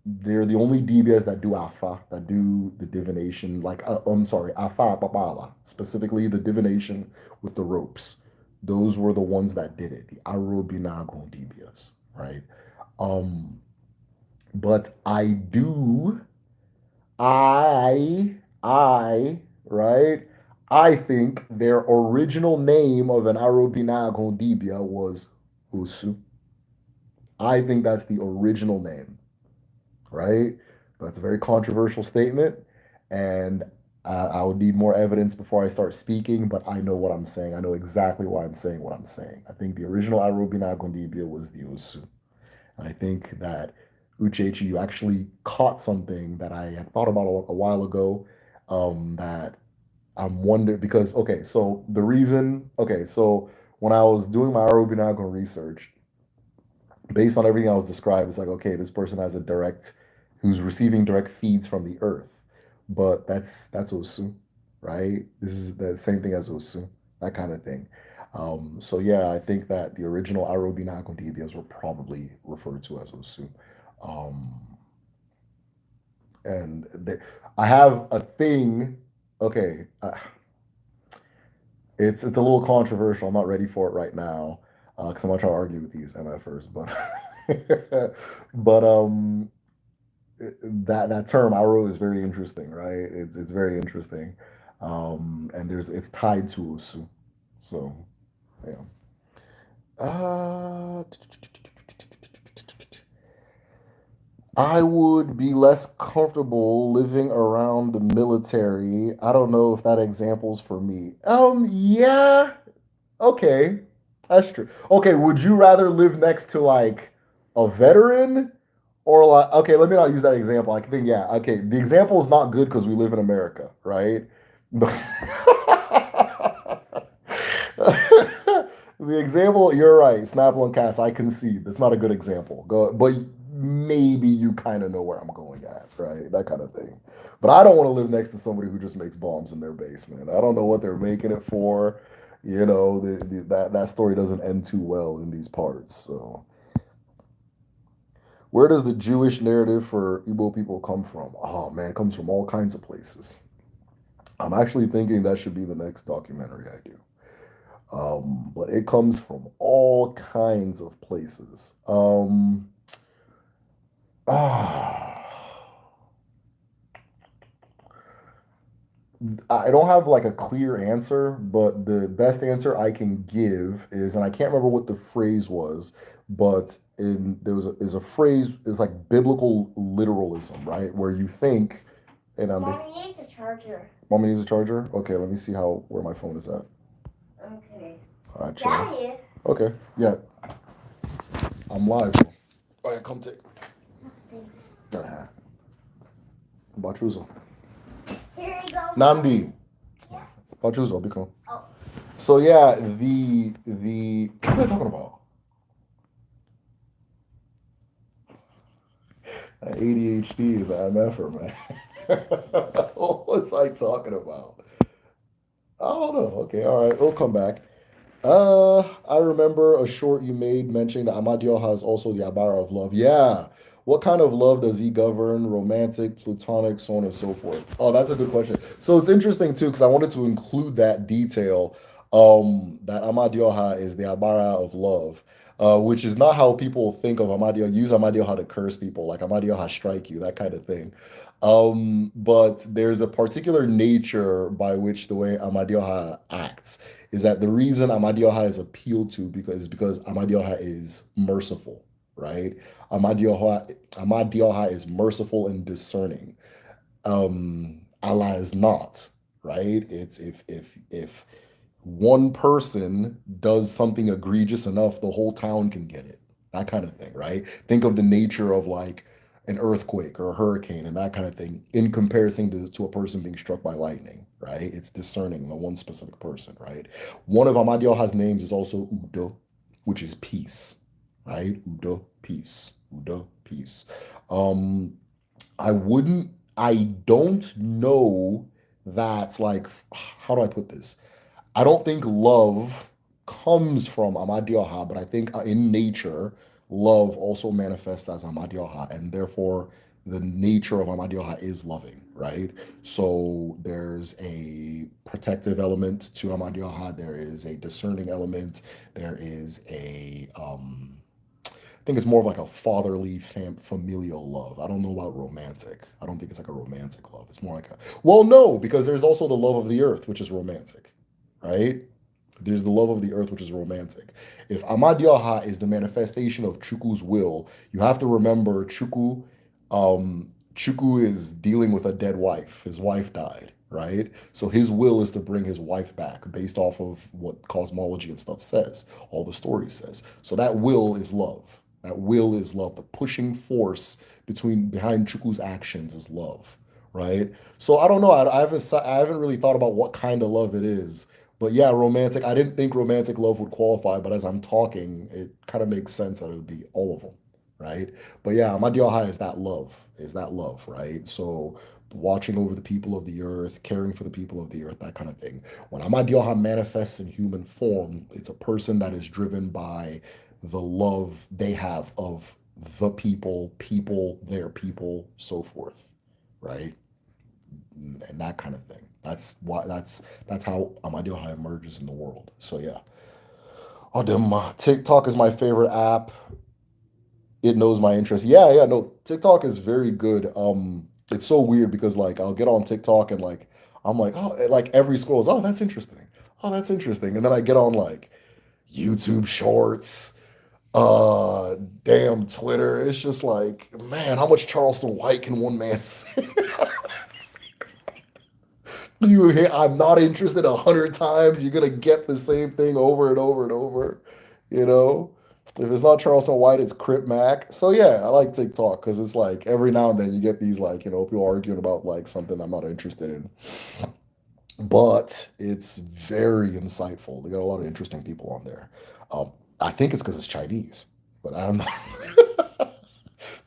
They're the only DBS that do Afa, that do the divination, like I'm sorry, Afa Babala, specifically the divination with the ropes. Those were the ones that did it, the Arobinagon DBS, right? Um, but right? I think their original name of an Arobinagon DBA was Usu. I think that's the original name, right? But it's a very controversial statement, and I would need more evidence before I start speaking. But I know what I'm saying. I know exactly why I'm saying what I'm saying. I think the original Arubina Gondibia was the Osu. And I think that Uchechi, you actually caught something that I had thought about a while ago. That I'm wondering because so when I was doing my Arubinagon research, based on everything I was described, it's like, okay, this person has who's receiving direct feeds from the earth. But that's Osu, right? This is the same thing as Osu, that kind of thing. So yeah, I think that the original Arobinacondibias were probably referred to as Osu. Um, and I have a thing. Okay, it's a little controversial. I'm not ready for it right now because I'm not trying to argue with these MFers, but but that term Aro is very interesting, right? It's very interesting, and it's tied to Osu, so. Yeah. Uh, I would be less comfortable living around the military. I don't know if that example's for me. Yeah. Okay. That's true. Okay, would you rather live next to like a veteran or like okay, let me not use that example. I think yeah, okay. The example is not good because we live in America, right? The example, you're right. Snapple and cats, I concede. That's not a good example. Go, but maybe you kind of know where I'm going at, right? That kind of thing. But I don't want to live next to somebody who just makes bombs in their basement. I don't know what they're making it for. You know, that story doesn't end too well in these parts. So, where does the Jewish narrative for Igbo people come from? Oh man, it comes from all kinds of places. I'm actually thinking that should be the next documentary I do. But it comes from all kinds of places. Ah, I don't have like a clear answer, but the best answer I can give is, and I can't remember what the phrase was, but there was is a phrase, it's like biblical literalism, right? Where you think, and Mommy needs a charger. mommy needs a charger. Okay, let me see how where my phone is at. Okay. All right, chill. Daddy. Okay, yeah, I'm live. Oh yeah, come take. Thanks. Uh-huh. Bachuzo. Here you go. Namdi. Yeah. Bachuzo, become. Oh. So yeah, the what was I talking about? ADHD is an MFer, man. What was I talking about? I don't know. Okay, all right, it'll come back. I remember a short you made mentioning that Amadioha is also the Abara of love. Yeah. What kind of love does he govern? Romantic, platonic, so on and so forth. Oh, that's a good question. So it's interesting too, because I wanted to include that detail. That Amadioha is the Abara of love. Which is not how people think of Amadioha. Use Amadioha to curse people, like Amadioha strike you, that kind of thing. But there's a particular nature by which the way Amadioha acts is that the reason Amadioha is appealed to because Amadioha is merciful, right? Amadioha is merciful and discerning. Allah is not, right? It's if one person does something egregious enough, the whole town can get it. That kind of thing, right? Think of the nature of like an earthquake or a hurricane and that kind of thing in comparison to a person being struck by lightning, right? It's discerning on one specific person, right? One of Amadioha's names is also Udo, which is peace, right? Udo, peace. Udo, peace. Um, I don't know that, like, how do I put this? I don't think love comes from Amadioha, but I think in nature, love also manifests as Amadioha, and therefore the nature of Amadioha is loving, right? So there's a protective element to Amadioha, there is a discerning element, there is I think it's more of like a fatherly familial love. I don't know about romantic. I don't think it's like a romantic love. It's more like a well, no, because there's also the love of the earth, which is romantic, right? There's the love of the earth, which is romantic. If Amadioha is the manifestation of Chuku's will, you have to remember Chuku is dealing with a dead wife. His wife died, right? So his will is to bring his wife back based off of what cosmology and stuff says, all the stories says. So that will is love. That will is love. The pushing force behind Chuku's actions is love, right? So I don't know. I haven't really thought about what kind of love it is. But yeah, romantic. I didn't think romantic love would qualify, but as I'm talking, it kind of makes sense that it would be all of them, right? But yeah, Amadioha is that love, right? So watching over the people of the earth, caring for the people of the earth, that kind of thing. When Amadioha manifests in human form, it's a person that is driven by the love they have of the people, their people, so forth, right? And that kind of thing. That's how Amadioha emerges in the world. So yeah. Oh, damn, TikTok is my favorite app. It knows my interest. Yeah, yeah, no, TikTok is very good. It's so weird because like I'll get on TikTok and I'm like, oh, like every scroll is, oh, that's interesting. Oh, that's interesting. And then I get on like YouTube Shorts, uh, damn Twitter. It's just like, man, how much Charleston White can one man say? You hit, I'm not interested 100 times. You're gonna get the same thing over and over and over. You know, if it's not Charleston White, it's Crip Mac. So yeah, I like TikTok because it's like every now and then you get these like people arguing about like something I'm not interested in, but it's very insightful. They got a lot of interesting people on there. I think it's because it's Chinese, but I don't know.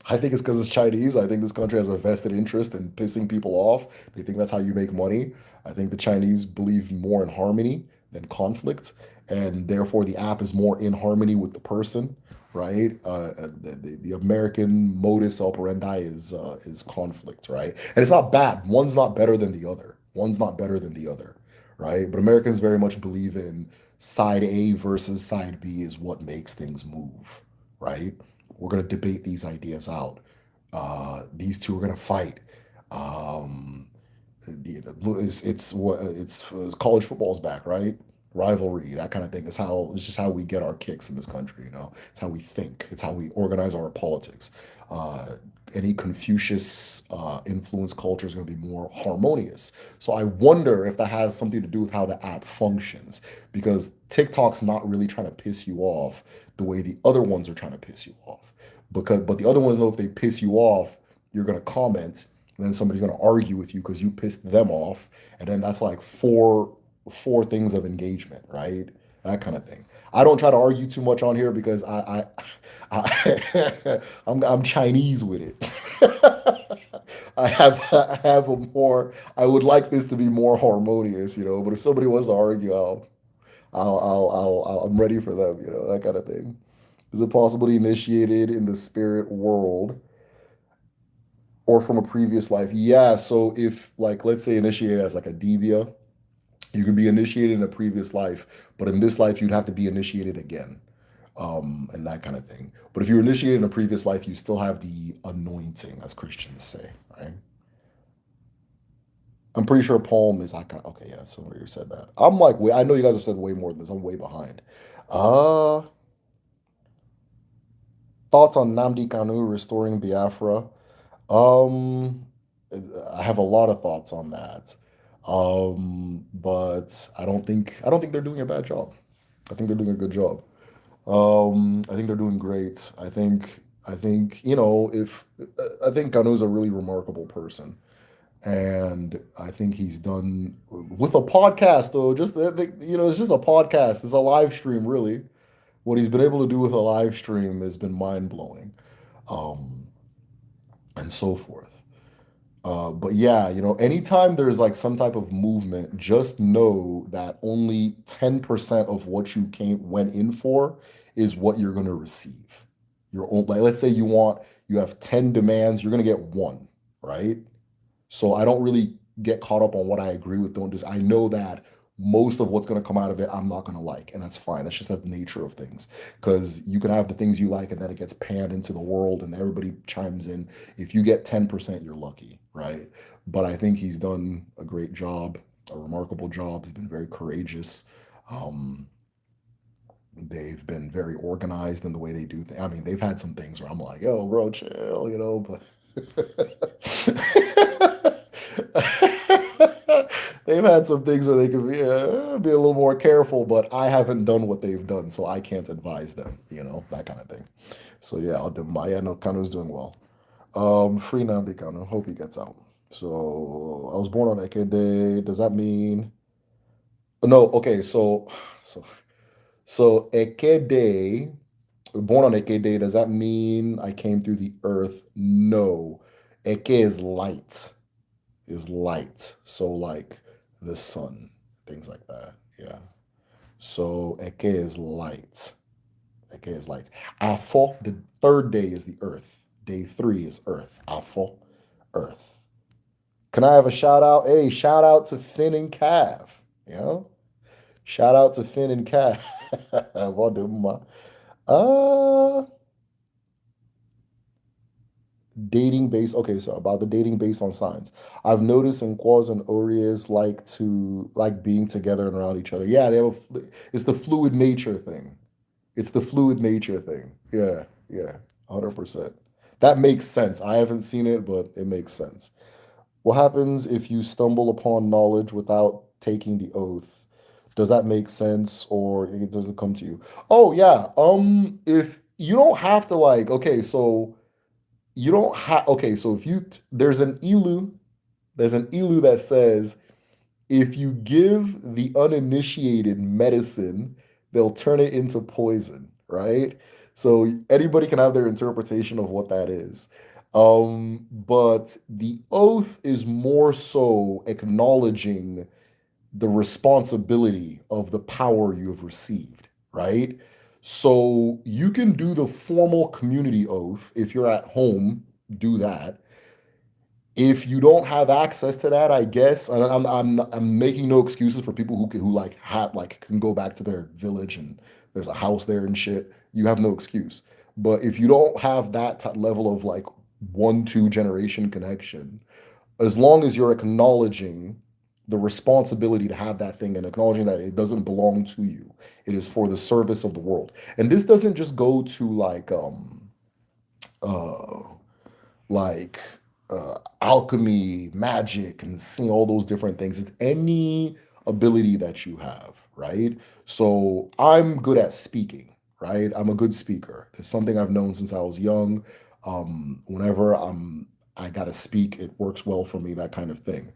I think it's because it's Chinese. I think this country has a vested interest in pissing people off. They think that's how you make money. I think the Chinese believe more in harmony than conflict, and therefore the app is more in harmony with the person, right? The American modus operandi is conflict, right? And it's not bad. One's not better than the other. One's not better than the other, right? But Americans very much believe in side A versus side B is what makes things move, right? We're going to debate these ideas out. These two are going to fight. Um, it's college football's back, right? Rivalry, that kind of thing is how it's just how we get our kicks in this country. It's how we think. It's how we organize our politics. Uh, any Confucius influence culture is going to be more harmonious. So I wonder if that has something to do with how the app functions, because TikTok's not really trying to piss you off the way the other ones are trying to piss you off. But the other ones know if they piss you off, you're going to comment, and then somebody's going to argue with you because you pissed them off, and then that's like four things of engagement, right? That kind of thing. I don't try to argue too much on here because I'm Chinese with it. I have a more. I would like this to be more harmonious. But if somebody wants to argue, I'm ready for them. That kind of thing. Is it possible to be initiated in the spirit world or from a previous life? Yeah. So if like let's say initiated as like a dibia, you could be initiated in a previous life, but in this life you'd have to be initiated again, and that kind of thing. But if you're initiated in a previous life, you still have the anointing, as Christians say, right? I'm pretty sure poem is like okay, yeah. Somebody said that. I'm like, I know you guys have said way more than this. I'm way behind. Uh, Thoughts on Namdi Kanu restoring Biafra? Um, I have a lot of thoughts on that. But I don't think they're doing a bad job. I think they're doing a good job. I think they're doing great. I think if I think Kanu's a really remarkable person, and I think he's done with a podcast though. Just it's just a podcast. It's a live stream, really. What he's been able to do with a live stream has been mind blowing, um, and so forth. But yeah, anytime there's like some type of movement, just know that only 10% of what you went in for is what you're gonna receive. Your own, like let's say you have 10 demands, you're gonna get one, right? So I don't really get caught up on what I agree with. Don't just I know that most of what's going to come out of it I'm not going to like, and that's fine. That's just the nature of things. Because you can have the things you like, and then it gets panned into the world, and everybody chimes in. If you get 10%, you're lucky, right? But I think he's done a great job, a remarkable job. He's been very courageous. Um, they've been very organized in the way they do things. I mean, they've had some things where I'm like, yo, bro, chill, but they've had some things where they could be a little more careful, but I haven't done what they've done, so I can't advise them, that kind of thing. So yeah, I'll do my yeah, no, Kano's doing well. Free Nambi Kano. Hope he gets out. So I was born on Eke Day. Does that mean no? Okay, so Eke Day, born on Eke Day. Does that mean I came through the earth? No. Eke is light. Is light. So like the sun, things like that. Yeah. So Eke is light. Eke is light. Afo, the third day is the earth. Day three is earth. Afo, earth. Can I have a shout out? Hey, shout out to Finn and Cav. You know? Shout out to Finn and Cav. uh Dating based, okay, so about the dating based on signs. I've noticed in Quas and Orias like being together and around each other. Yeah, it's the fluid nature thing. It's the fluid nature thing. Yeah, yeah, 100%. That makes sense. I haven't seen it, but it makes sense. What happens if you stumble upon knowledge without taking the oath? Does that make sense or does it come to you? Oh yeah. If you don't have to like, okay, so you don't have okay, so if you there's an ilu that says if you give the uninitiated medicine, they'll turn it into poison, right? So anybody can have their interpretation of what that is. But the oath is more so acknowledging the responsibility of the power you have received, right? So you can do the formal community oath if you're at home, do that. If you don't have access to that, I guess and I'm making no excuses for people who like have like can go back to their village and there's a house there and shit. You have no excuse. But if you don't have that level of like 1-2 generation connection, as long as you're acknowledging the responsibility to have that thing and acknowledging that it doesn't belong to you, it is for the service of the world. And this doesn't just go to uh like alchemy, magic, and seeing all those different things. It's any ability that you have, right? So I'm good at speaking, right? I'm a good speaker. It's something I've known since I was young. Whenever I gotta speak, it works well for me, that kind of thing.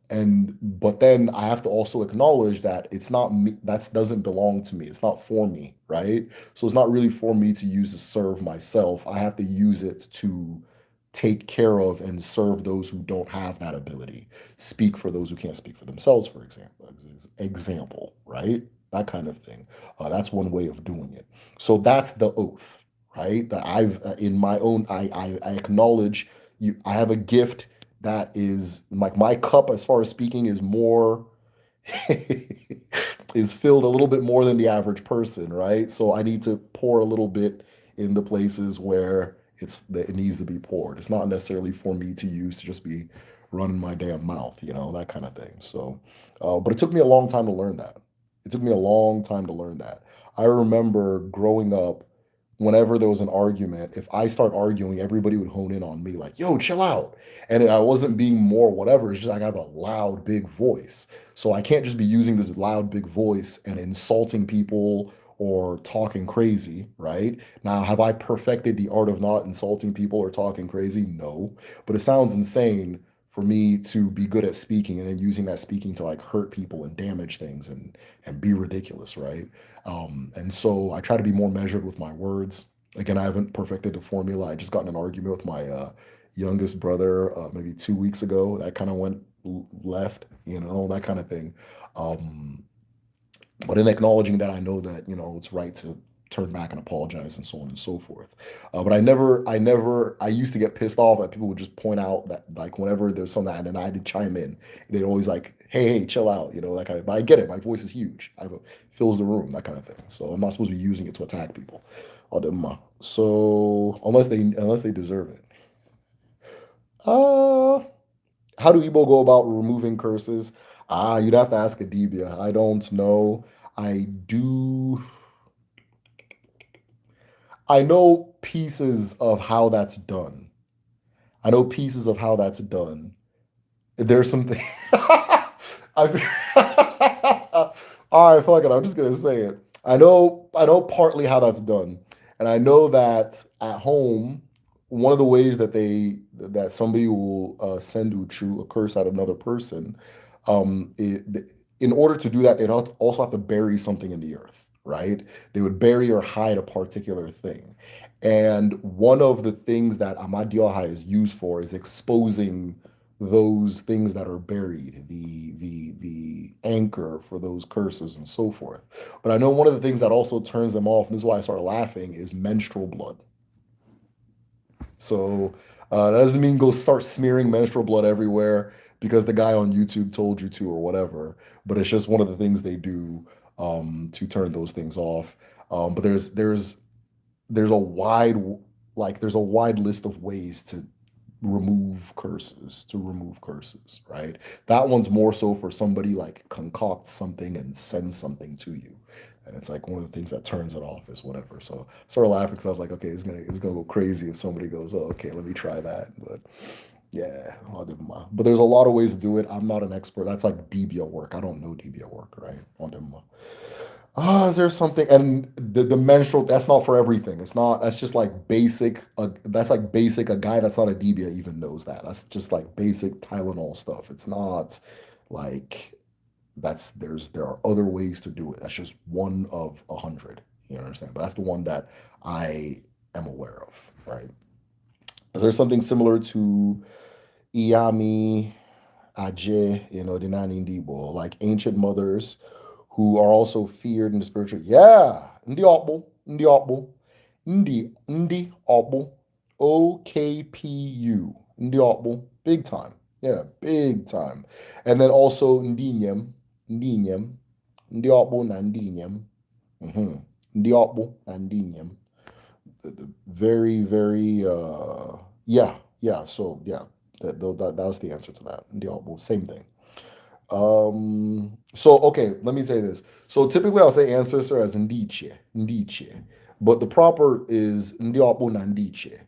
And but then I have to also acknowledge that it's not me, that doesn't belong to me. It's not for me, right? So it's not really for me to use to serve myself. I have to use it to take care of and serve those who don't have that ability. Speak for those who can't speak for themselves, for example. Example, right? That kind of thing. That's one way of doing it. So that's the oath, right? That I've in my own. I acknowledge you. I have a gift that is like my cup as far as speaking is more is filled a little bit more than the average person, right? So I need to pour a little bit in the places where it needs to be poured. It's not necessarily for me to use to just be running my damn mouth, that kind of thing. So, but it took me a long time to learn that. It took me a long time to learn that. I remember growing up, whenever there was an argument, if I start arguing, everybody would hone in on me like, yo, chill out. And I wasn't being more whatever. It's just like I have a loud, big voice. So I can't just be using this loud, big voice and insulting people or talking crazy, right? Now, have I perfected the art of not insulting people or talking crazy? No. But it sounds insane for me to be good at speaking and then using that speaking to like hurt people and damage things and be ridiculous, right? And so I try to be more measured with my words. Again, I haven't perfected the formula. I just got in an argument with my youngest brother maybe 2 weeks ago. That kind of went left, that kind of thing. Um, but in acknowledging that, I know that it's right to turn back and apologize and so on and so forth. But I used to get pissed off that people would just point out that like whenever there's something and then I did chime in, they'd always like, hey, chill out, that kind of. But I get it. My voice is huge. Fills the room, that kind of thing. So I'm not supposed to be using it to attack people. So unless they deserve it. Uh, how do Igbo go about removing curses? You'd have to ask a dibia. I don't know. I do. I know pieces of how that's done. I know pieces of how that's done. There's something. I've. All right, fuck it. I'm just gonna say it. I know partly how that's done, and I know that at home, one of the ways that somebody will send Uchu, a curse at another person, in order to do that, they'd also have to bury something in the earth, right? They would bury or hide a particular thing. And one of the things that Amadioha is used for is exposing those things that are buried, the anchor for those curses and so forth. But I know one of the things that also turns them off, and this is why I started laughing, is menstrual blood. So that doesn't mean go start smearing menstrual blood everywhere because the guy on YouTube told you to or whatever. But it's just one of the things they do to turn those things off. But there's a wide like there's a wide list of ways to remove curses, right? That one's more so for somebody like concocts something and sends something to you, and it's like one of the things that turns it off is whatever. So I started laughing because I was like, okay, it's gonna go crazy if somebody goes, oh, okay, let me try that. But yeah, I'll do my. But there's a lot of ways to do it. I'm not an expert. That's like dibia work. I don't know dibia work, right? I'll do my. Ah, there's something, and the menstrual. That's not for everything. It's not. That's just like basic. That's like basic. A guy that's not a dibia even knows that. That's just like basic Tylenol stuff. It's not like there are other ways to do it. That's just one of 100. You understand? But that's the one that I am aware of. Right? Is there something similar to Iyami, Aje, the Nanindi, like ancient mothers who are also feared in the spiritual? Yeah, Ndi Okbu, Ndi Okbu, OKPU, Ndi Okbu, big time. Yeah, big time. And then also Ndinyem, Ndi Okbu na Ndinyem, mm-hmm. Ndi Okbu na Ndinyem. The very, very, yeah. So yeah, that was the answer to that. Ndiabo, same thing. So okay, let me say this. So typically I'll say ancestor as ndiche, but the proper is ndiabo nandiche,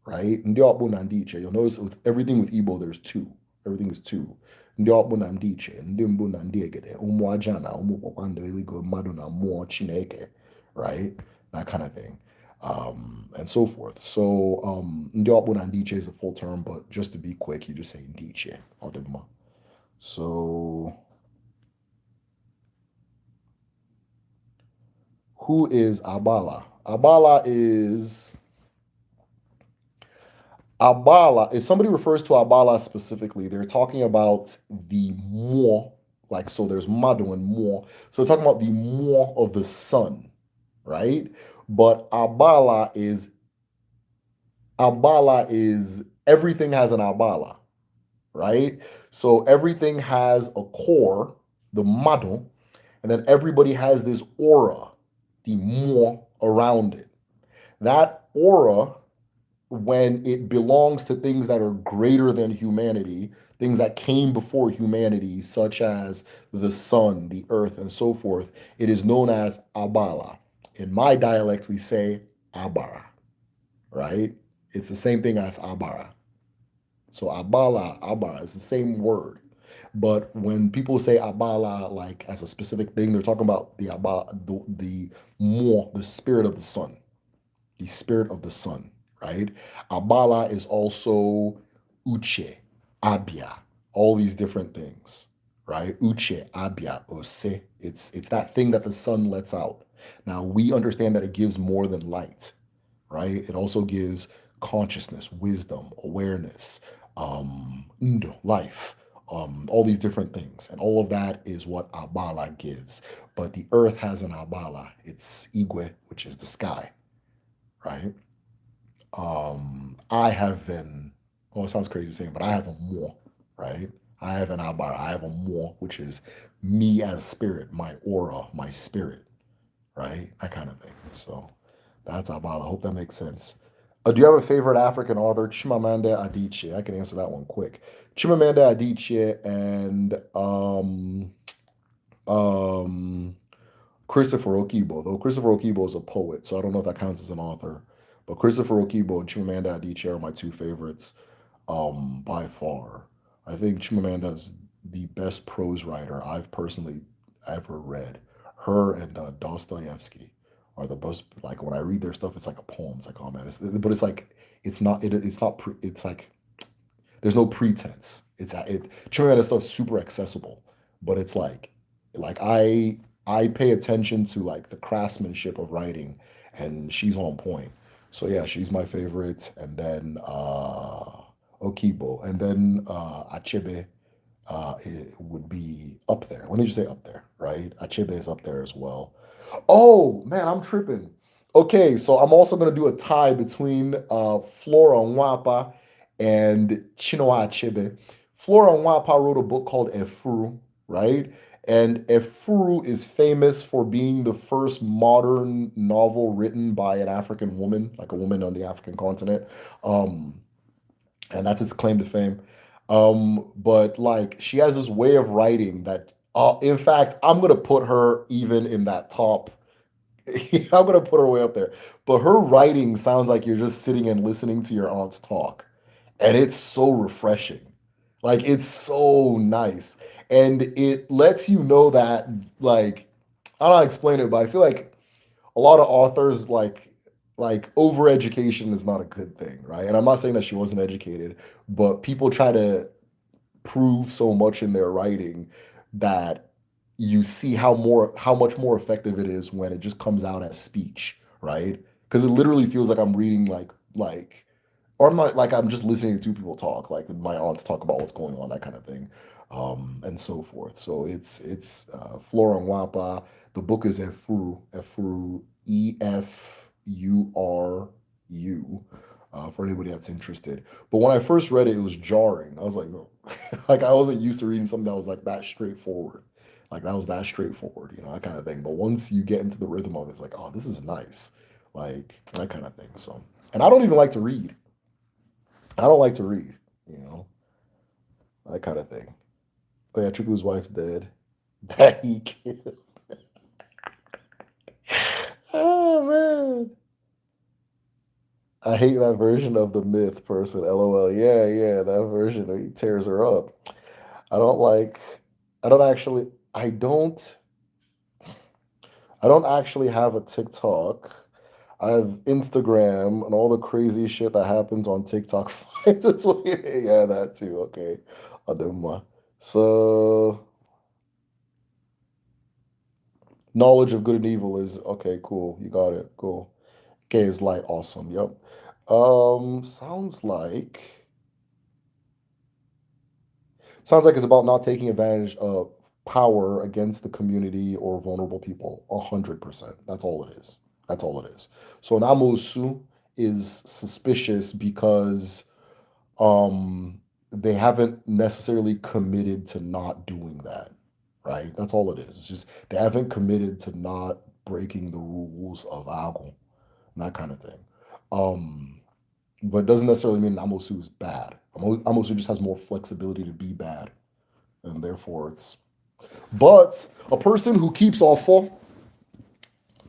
right? Ndiabo nandiche. You'll notice with everything with Igbo, there's two. Everything is two. Ndiabo nandiche, ndimbu nandiegede, umuajana, umupokwando iligo madu na muo chineke, right? That kind of thing. And so forth. So Ndi Okpu na Ndiche is a full term, but just to be quick, you just say Ndiche. So who is Abala? Abala. If somebody refers to Abala specifically, they're talking about the more, like so. There's Madu and more. So they're talking about the more of the sun, right? But Abala is everything has an Abala, right? So everything has a core, the model, and then everybody has this aura, the more around it. That aura, when it belongs to things that are greater than humanity, things that came before humanity, such as the sun, the earth, and so forth, it is known as Abala. In my dialect, we say Abara, right? It's the same thing as Abara. So Abala, Abara, it's the same word. But when people say Abala like as a specific thing, they're talking about the Abala, the more, the spirit of the sun, the spirit of the sun, right? Abala is also Uche, Abia, all these different things, right? Uche, Abia, Ose. It's that thing that the sun lets out. Now we understand that it gives more than light, right? It also gives consciousness, wisdom, awareness, life, all these different things. And all of that is what Abala gives. But the earth has an Abala. It's Igwe, which is the sky, right? I have been, oh, it sounds crazy saying, but I have a more, right? I have an Abara. I have a more, which is me as spirit, my aura, my spirit, right? That kind of thing. So that's Abala. I hope that makes sense. Do you have a favorite African author? Chimamanda Adichie. I can answer that one quick. Chimamanda Adichie and um, Christopher Okibo. Though Christopher Okibo is a poet, so I don't know if that counts as an author. But Christopher Okibo and Chimamanda Adichie are my two favorites by far. I think Chimamanda is the best prose writer I've personally ever read. Her and Dostoevsky are the best. Like when I read their stuff, it's like a poem. It's like, oh man, but it's like it's not. It's like there's no pretense. Chimamanda stuff's super accessible, but it's like I pay attention to like the craftsmanship of writing, and she's on point. So yeah, she's my favorite, and then Okibo, and then Achebe it would be up there. Let me just say up there, right? Achebe is up there as well. Oh man, I'm tripping. Okay, so I'm also gonna do a tie between Flora Nwapa and Chinua Achebe. Flora Nwapa wrote a book called Efuru. right? And Efuru is famous for being the first modern novel written by an African woman, like a woman on the African continent. Um, and that's its claim to fame. But like she has this way of writing that, in fact, I'm gonna put her even in that top. I'm gonna put her way up there. But her writing sounds like you're just sitting and listening to your aunt's talk, and it's so refreshing. Like it's so nice, and it lets you know that like I don't know how to explain it, but I feel like a lot of authors like overeducation is not a good thing, right? And I'm not saying that she wasn't educated, but people try to prove so much in their writing that you see how much more effective it is when it just comes out as speech, right? Because it literally feels like I'm reading like or I'm not like I'm just listening to two people talk, like my aunts talk about what's going on, that kind of thing, and so forth. So it's Flora and Wapa. The book is Efuru Efuru. For anybody that's interested. But when I first read it, it was jarring. I was like, no. Like I wasn't used to reading something that was like that straightforward. Like that was that straightforward, that kind of thing. But once you get into the rhythm of it, it's like, oh, this is nice. Like that kind of thing. So and I don't even like to read. I don't like to read, you know, that kind of thing. Oh yeah, Chukwu's wife's dead. That he killed. Oh man. I hate that version of the myth person. LOL. Yeah, yeah, that version he tears her up. I don't like I don't actually I don't I don't actually have a TikTok. I have Instagram and all the crazy shit that happens on TikTok. That's what, yeah, that too. Okay. Adema. So knowledge of good and evil is okay, cool. You got it. Cool. K is light, awesome. Yep. Sounds like it's about not taking advantage of power against the community or vulnerable people. 100%. That's all it is. That's all it is. So an amosu is suspicious because they haven't necessarily committed to not doing that, right? That's all it is. It's just they haven't committed to not breaking the rules of Ago, and that kind of thing. Um, but it doesn't necessarily mean Amosu is bad. Amosu just has more flexibility to be bad, and therefore it's. But a person who keeps awful,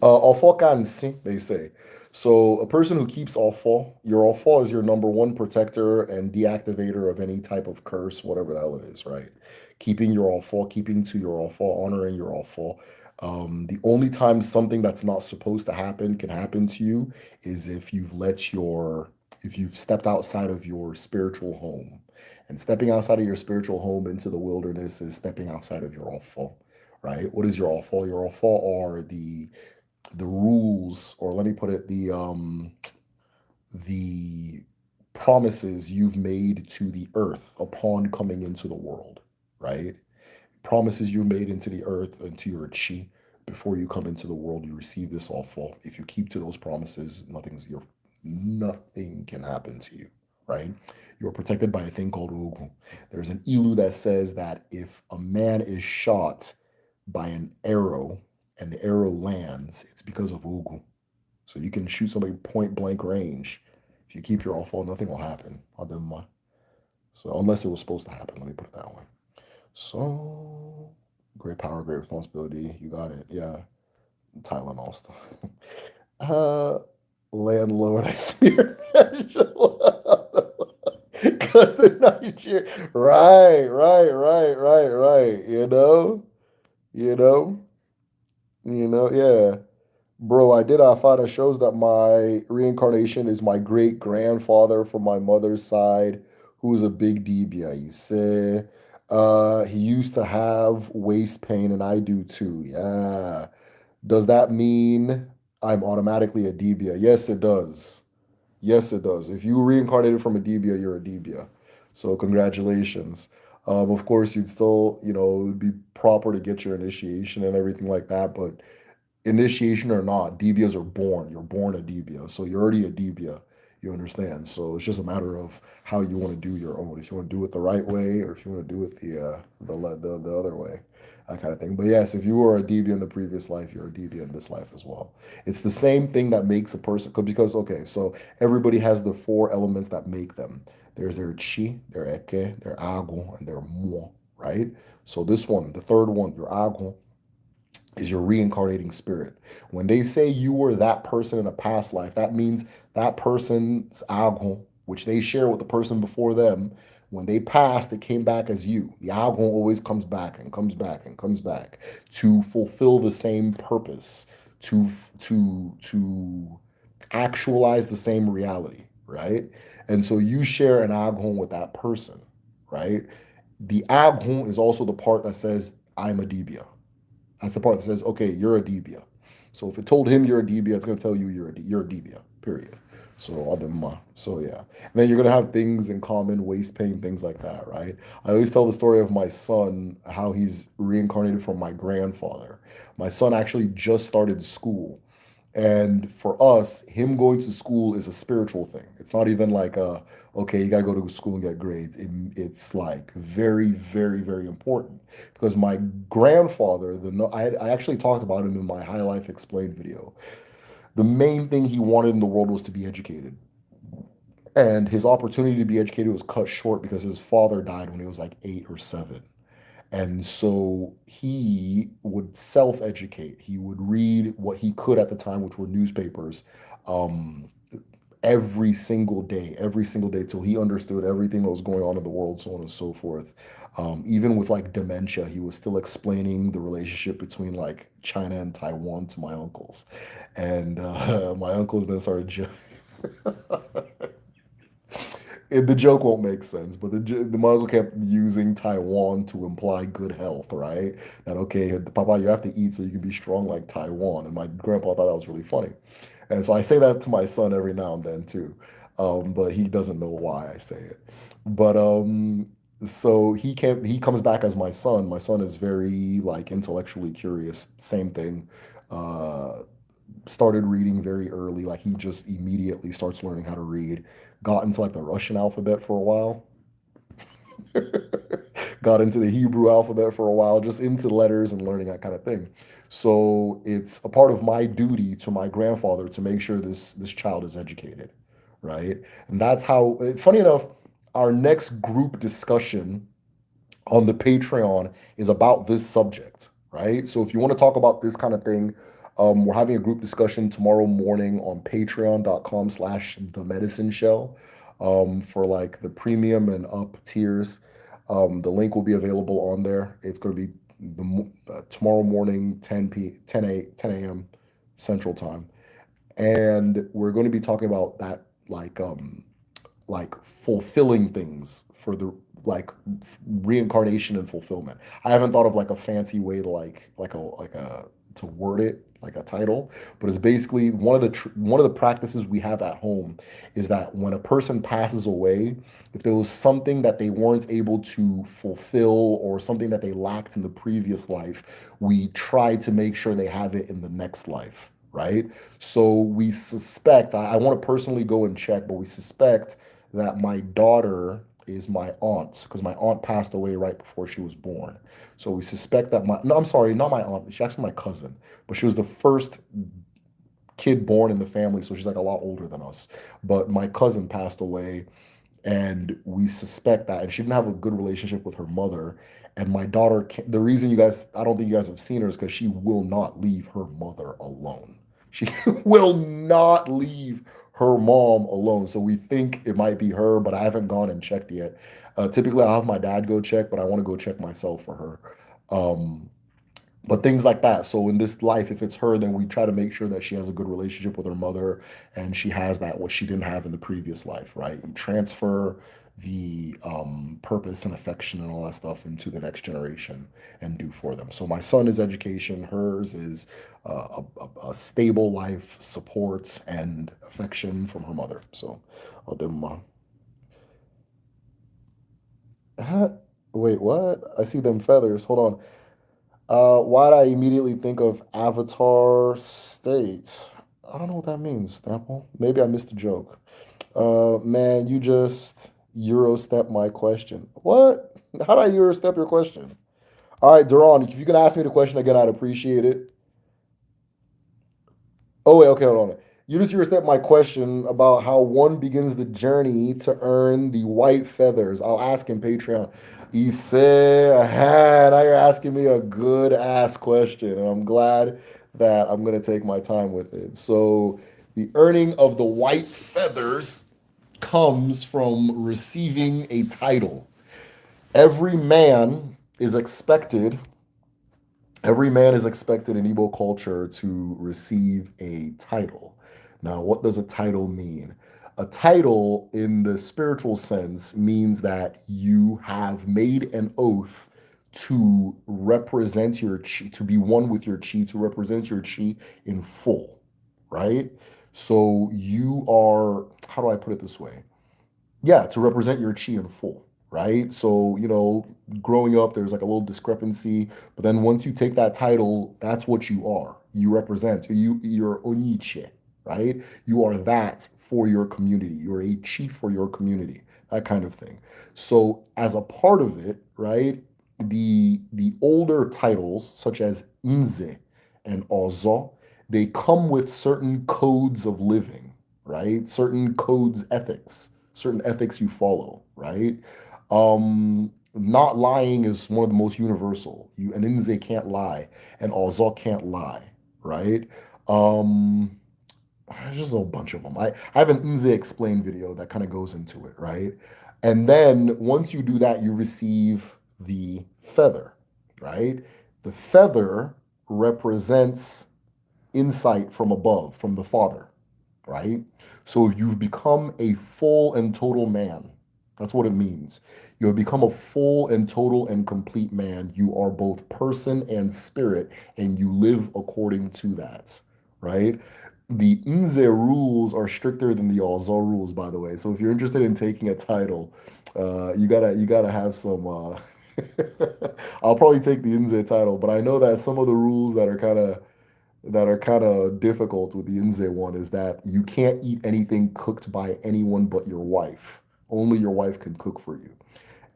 Ofokansi, they say. So a person who keeps Ofo, your Ofo is your number one protector and deactivator of any type of curse, whatever the hell it is, right? Keeping your Ofo, keeping to your Ofo, honoring your Ofo. The only time something that's not supposed to happen can happen to you is if you've stepped outside of your spiritual home. And stepping outside of your spiritual home into the wilderness is stepping outside of your Ofo, right? What is your Ofo? Your Ofo are the rules, or let me put it, the promises you've made to the earth upon coming into the world, right? Promises you made into the earth and to your chi before you come into the world, you receive this all full. If you keep to those promises, nothing can happen to you, right? You're protected by a thing called Ogun. There's an ilu that says that if a man is shot by an arrow and the arrow lands, it's because of Ogun. So you can shoot somebody point blank range. If you keep your all fall, nothing will happen. So unless it was supposed to happen, let me put it that way. So great power, great responsibility. You got it. Yeah. Tylenol stuff. Uh landlord, I smear because the Niger. Right. You know, yeah. Bro, I did find it shows that my reincarnation is my great grandfather from my mother's side, who is a big dibia. He said he used to have waist pain, and I do too. Yeah. Does that mean I'm automatically a dibia? Yes, it does. Yes, it does. If you reincarnated from a dibia, you're a dibia. So congratulations. Of course, you'd still, it would be proper to get your initiation and everything like that, but initiation or not, debias are born. You're born a debia, so you're already a debia. You understand? So it's just a matter of how you want to do your own. If you want to do it the right way, or if you want to do it the other way, that kind of thing. But yes, if you were a dibia in the previous life, you're a dibia in this life as well. It's the same thing that makes a person, because okay, so everybody has the four elements that make them. There's their chi, their eke, their agua, and their mo, right? So this one, the third one, your agua, is your reincarnating spirit. When they say you were that person in a past life, that means that person's algon, which they share with the person before them, when they passed, it came back as you. The algon always comes back and comes back and comes back to fulfill the same purpose, to actualize the same reality, right? And so you share an algon with that person, right? The algon is also the part that says, I'm a dibia. That's the part that says, okay, you're a dibia. So if it told him you're a dibia, it's going to tell you you're a dibia, period. So ademma. So yeah. And then you're going to have things in common, waist pain, things like that, right? I always tell the story of my son, how he's reincarnated from my grandfather. My son actually just started school. And for us, him going to school is a spiritual thing. It's not even like okay, you gotta go to school and get grades. It's like very, very, very important because my grandfather, I actually talked about him in my High Life Explained video. The main thing he wanted in the world was to be educated, and his opportunity to be educated was cut short because his father died when he was like 8 or 7. And so he would self educate. He would read what he could at the time, which were newspapers, um, every single day, till he understood everything that was going on in the world, so on and so forth. Even with like dementia, he was still explaining the relationship between like China and Taiwan to my uncles. And my uncles then started the joke won't make sense, but the model kept using Taiwan to imply good health, right? That okay, Papa, you have to eat so you can be strong like Taiwan. And my grandpa thought that was really funny, and so I say that to my son every now and then too, but he doesn't know why I say it. But so he comes back as my son. My son is very like intellectually curious. Same thing. Started reading very early. Like he just immediately starts learning how to read. Got into like the Russian alphabet for a while. Got into the Hebrew alphabet for a while, just into letters and learning that kind of thing. So it's a part of my duty to my grandfather to make sure this child is educated, right? And that's how. Funny enough, our next group discussion on the Patreon is about this subject, right? So if you want to talk about this kind of thing, we're having a group discussion tomorrow morning on patreon.com/TheMedicineShell for like the premium and up tiers. The link will be available on there. It's going to be tomorrow morning, 10 a.m. Central Time. And we're going to be talking about that like fulfilling things for the like reincarnation and fulfillment. I haven't thought of like a fancy way to like a to word it like a title, but it's basically one of the practices we have at home is that when a person passes away, if there was something that they weren't able to fulfill or something that they lacked in the previous life, we try to make sure they have it in the next life, right? So we suspect, I want to personally go and check, but we suspect that my daughter is my aunt because my aunt passed away right before she was born. So we suspect that no, I'm sorry, not my aunt. She's actually my cousin, but she was the first kid born in the family, so she's like a lot older than us. But my cousin passed away, and we suspect that, and she didn't have a good relationship with her mother. And my daughter, the reason I don't think you guys have seen her is because she will not leave her mother alone. She will not leave her mom alone. So we think it might be her, but I haven't gone and checked yet. Typically, I'll have my dad go check, but I want to go check myself for her. Um, but things like that. So in this life, if it's her, then we try to make sure that she has a good relationship with her mother and she has that what she didn't have in the previous life, right? You transfer the purpose and affection and all that stuff into the next generation and do for them. So my son is education, hers is a stable life, support and affection from her mother. So I'll do my. Huh? Wait, what? I see them feathers. Hold on. Why'd I immediately think of Avatar State? I don't know what that means, Snapple. Maybe I missed a joke. Man, you just Euro step my question. What? How did I Euro step your question? All right, Duran, if you can ask me the question again, I'd appreciate it. Oh, wait, okay, hold on. You just Euro my question about how one begins the journey to earn the white feathers. I'll ask in Patreon. He said, now you're asking me a good ass question, and I'm glad that I'm gonna take my time with it. So, the earning of the white feathers comes from receiving a title. Every man is expected Every man is expected in Igbo culture to receive a title. Now, what does a title mean? A title, in the spiritual sense, means that you have made an oath to represent your chi, to be one with your chi, to represent your chi in full, right? So you are, how do I put it this way? Yeah, to represent your chi in full, right? So, growing up, there's like a little discrepancy, but then once you take that title, that's what you are. You represent, you're oniche, right? You are that for your community. You're a chief for your community, that kind of thing. So, as a part of it, right, the older titles such as Nze and Ozo, they come with certain codes of living, right? Certain ethics you follow, right? Not lying is one of the most universal. An Inze can't lie, and Ozo can't lie, right? Um, there's just a bunch of them. I have an Inze explain video that kind of goes into it, right? And then once you do that, you receive the feather, right? The feather represents insight from above, from the Father, right? So you've become a full and total man. That's what it means. You have become a full and total and complete man. You are both person and spirit, and you live according to that, right? The Nze rules are stricter than the Alzar rules, by the way. So if you're interested in taking a title, you gotta have some. I'll probably take the Nze title, but I know that some of the rules that are kind of difficult with the Inze one is that you can't eat anything cooked by anyone but your wife. Only your wife can cook for you.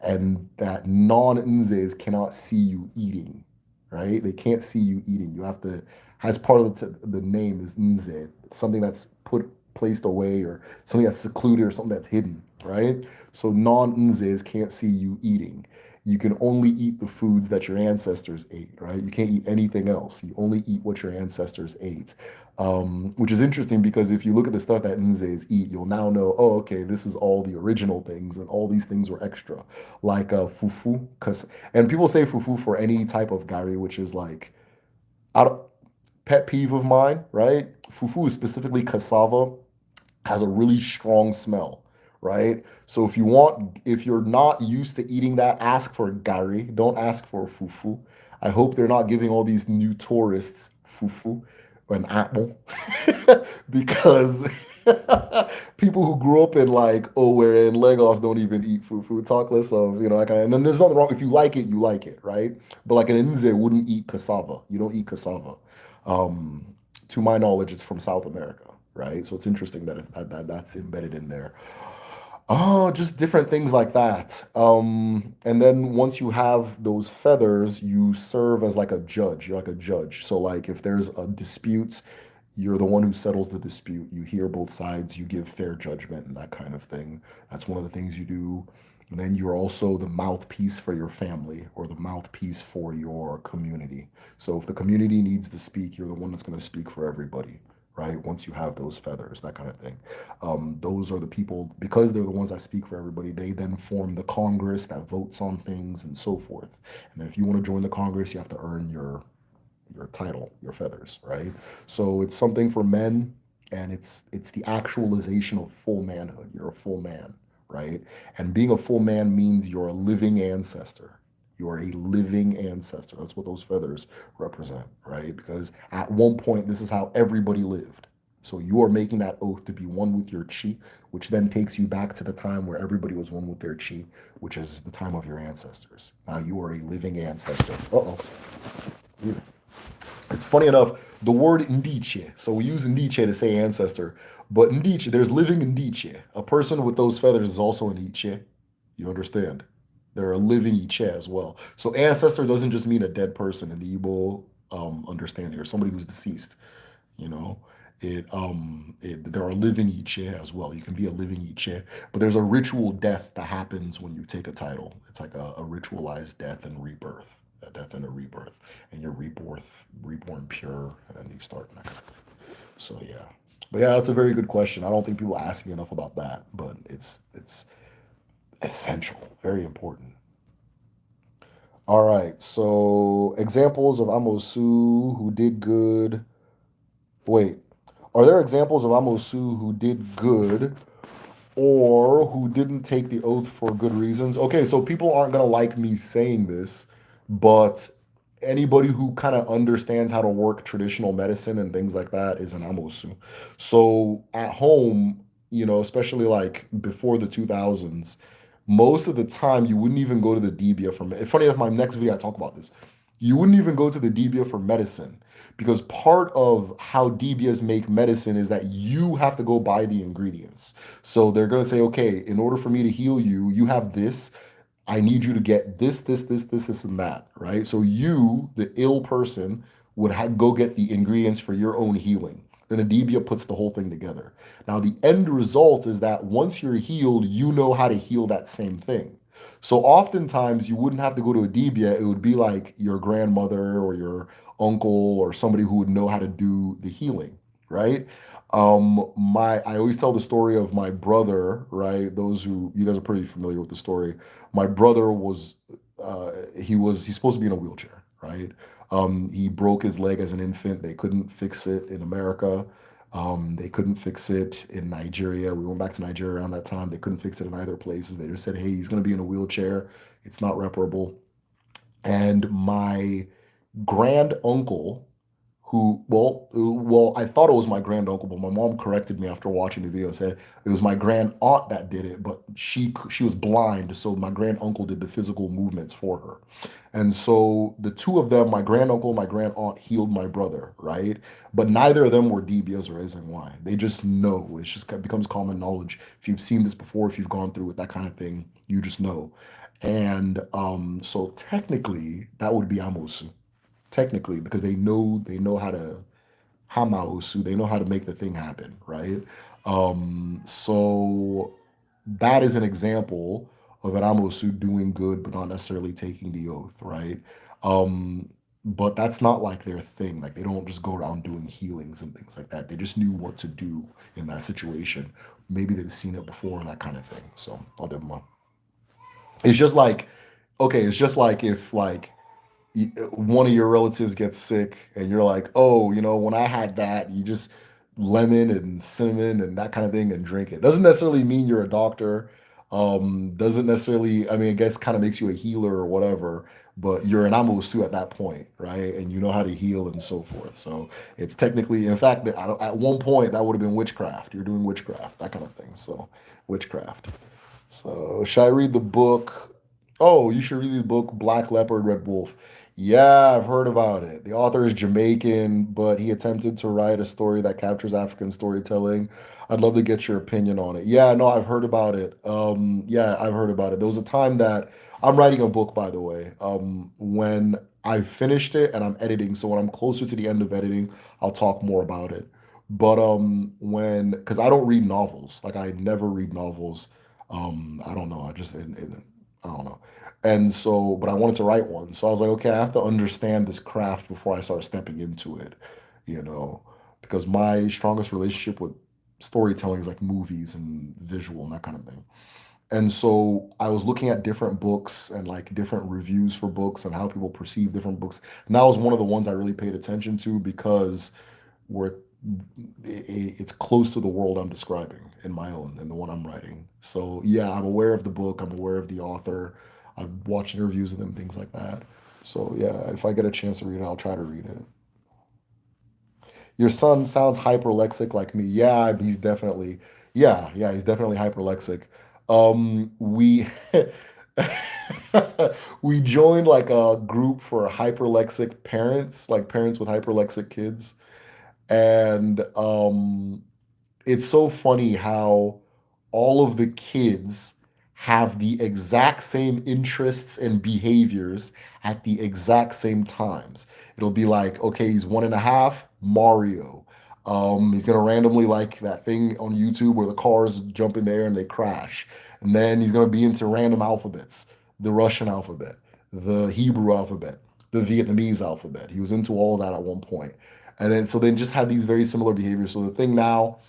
And that non-Inzes cannot see you eating, right? They can't see you eating. You have to, as part of the name is Inze, something that's placed away or something that's secluded or something that's hidden, right? So non-Inzes can't see you eating. You can only eat the foods that your ancestors ate, right? You can't eat anything else. You only eat what your ancestors ate. Which is interesting because if you look at the stuff that Nzes eat, you'll now know, oh, okay, this is all the original things, and all these things were extra, like fufu. And people say fufu for any type of gari, which is like out pet peeve of mine, right? Fufu is specifically cassava has a really strong smell, right? So if you're not used to eating that, ask for gari. Don't ask for fufu. I hope they're not giving all these new tourists fufu or an apple because people who grew up in like, oh, we're in Lagos don't even eat fufu. Talk less of, like, and then there's nothing wrong. If you like it, right? But like an Nze wouldn't eat cassava. You don't eat cassava. To my knowledge, it's from South America, right? So it's interesting that's embedded in there. Oh, just different things like that. And then once you have those feathers, you serve as like a judge. You're like a judge. So like if there's a dispute, you're the one who settles the dispute. You hear both sides, you give fair judgment and that kind of thing. That's one of the things you do. And then you're also the mouthpiece for your family or the mouthpiece for your community. So if the community needs to speak, you're the one that's going to speak for everybody, right? Once you have those feathers, that kind of thing. Those are the people, because they're the ones that speak for everybody, they then form the Congress that votes on things and so forth. And then if you want to join the Congress, you have to earn your title, your feathers, right? So it's something for men, and it's the actualization of full manhood. You're a full man, right? And being a full man means you're a living ancestor. You are a living ancestor. That's what those feathers represent, right? Because at one point, this is how everybody lived. So you are making that oath to be one with your chi, which then takes you back to the time where everybody was one with their chi, which is the time of your ancestors. Now you are a living ancestor. Uh-oh. It's funny enough, the word indice. So we use indice to say ancestor, but indice, there's living indice. A person with those feathers is also an iche. You understand? They're a living iche as well. So ancestor doesn't just mean a dead person in the Igbo understanding or somebody who's deceased. You know, there are living iche as well. You can be a living iche, but there's a ritual death that happens when you take a title. It's like a ritualized death and rebirth, a death and a rebirth, and you're reborn pure, and then you start that kind of thing. So yeah, but yeah, that's a very good question. I don't think people ask me enough about that, but it's essential, very important. All right, so examples of Amosu who did good. Wait, are there examples of Amosu who did good or who didn't take the oath for good reasons? Okay, so people aren't going to like me saying this, but anybody who kind of understands how to work traditional medicine and things like that is an Amosu. So at home, especially like before the 2000s, most of the time you wouldn't even go to the dibia for funny enough, my next video I talk about this. You wouldn't even go to the dibia for medicine because part of how dibias make medicine is that you have to go buy the ingredients. So they're going to say, okay, in order for me to heal you, you have this. I need you to get this, and that, right? So you, the ill person, would go get the ingredients for your own healing. Then the dibia puts the whole thing together. Now, the end result is that once you're healed, you know how to heal that same thing. So oftentimes you wouldn't have to go to a dibia. It would be like your grandmother or your uncle or somebody who would know how to do the healing, right? My I always tell the story of my brother, right? Those who you guys are pretty familiar with the story. My brother was he's supposed to be in a wheelchair, right? He broke his leg as an infant. They couldn't fix it in America. They couldn't fix it in Nigeria. We went back to Nigeria around that time. They couldn't fix it in either places. They just said, "Hey, he's going to be in a wheelchair. It's not reparable." And my grand uncle I thought it was my grand uncle, but my mom corrected me after watching the video and said it was my grand aunt that did it, but she was blind, so my grand uncle did the physical movements for her. And so the two of them, my grand uncle, my grand aunt, healed my brother, right? But neither of them were DBS or SNY. They just know. It becomes common knowledge. If you've seen this before, if you've gone through it, that kind of thing, you just know. And so technically, that would be Amosu technically because they know how to hamausu, they know how to make the thing happen, right? So that is an example of an amosu doing good but not necessarily taking the oath, right? um but that's not like their thing. Like they don't just go around doing healings and things like that. They just knew what to do in that situation. Maybe they've seen it before, that kind of thing. So I'll give them a, it's just like, okay, it's just like if like one of your relatives gets sick and you're like, oh, when I had that, you just lemon and cinnamon and that kind of thing and drink it. Doesn't necessarily mean you're a doctor. Doesn't necessarily, I mean, I guess kind of makes you a healer or whatever, but you're an amosu at that point, right? And you know how to heal and so forth. So it's technically, in fact, at one point that would have been witchcraft. You're doing witchcraft, that kind of thing. So witchcraft. So, should I read the book? Oh, you should read the book Black Leopard, Red Wolf. Yeah, I've heard about it. The author is Jamaican, but he attempted to write a story that captures African storytelling. I'd love to get your opinion on it. Yeah, no, I've heard about it. Yeah, I've heard about it. There was a time that I'm writing a book, by the way. When I finished it and I'm editing, so when I'm closer to the end of editing, I'll talk more about it. But because I don't read novels, like I never read novels. I don't know. I don't know. And so, but I wanted to write one. So I was like, okay, I have to understand this craft before I start stepping into it, you know, because my strongest relationship with storytelling is like movies and visual and that kind of thing. And so I was looking at different books and like different reviews for books and how people perceive different books. And that was one of the ones I really paid attention to because we're it's close to the world I'm describing in my own and the one I'm writing. So yeah, I'm aware of the book. I'm aware of the author. I've watched interviews with him, things like that. So yeah, if I get a chance to read it, I'll try to read it. Your son sounds hyperlexic like me. Yeah, he's definitely. Yeah, he's definitely hyperlexic. We We joined like a group for hyperlexic parents, like parents with hyperlexic kids. And it's so funny how all of the kids have the exact same interests and behaviors at the exact same times. It'll be like, okay, he's 1.5, Mario. He's gonna randomly like that thing on YouTube where the cars jump in the air and they crash. And then he's gonna be into random alphabets, the Russian alphabet, the Hebrew alphabet, the Vietnamese alphabet. He was into all of that at one point. And then so then just have these very similar behaviors. So the thing now,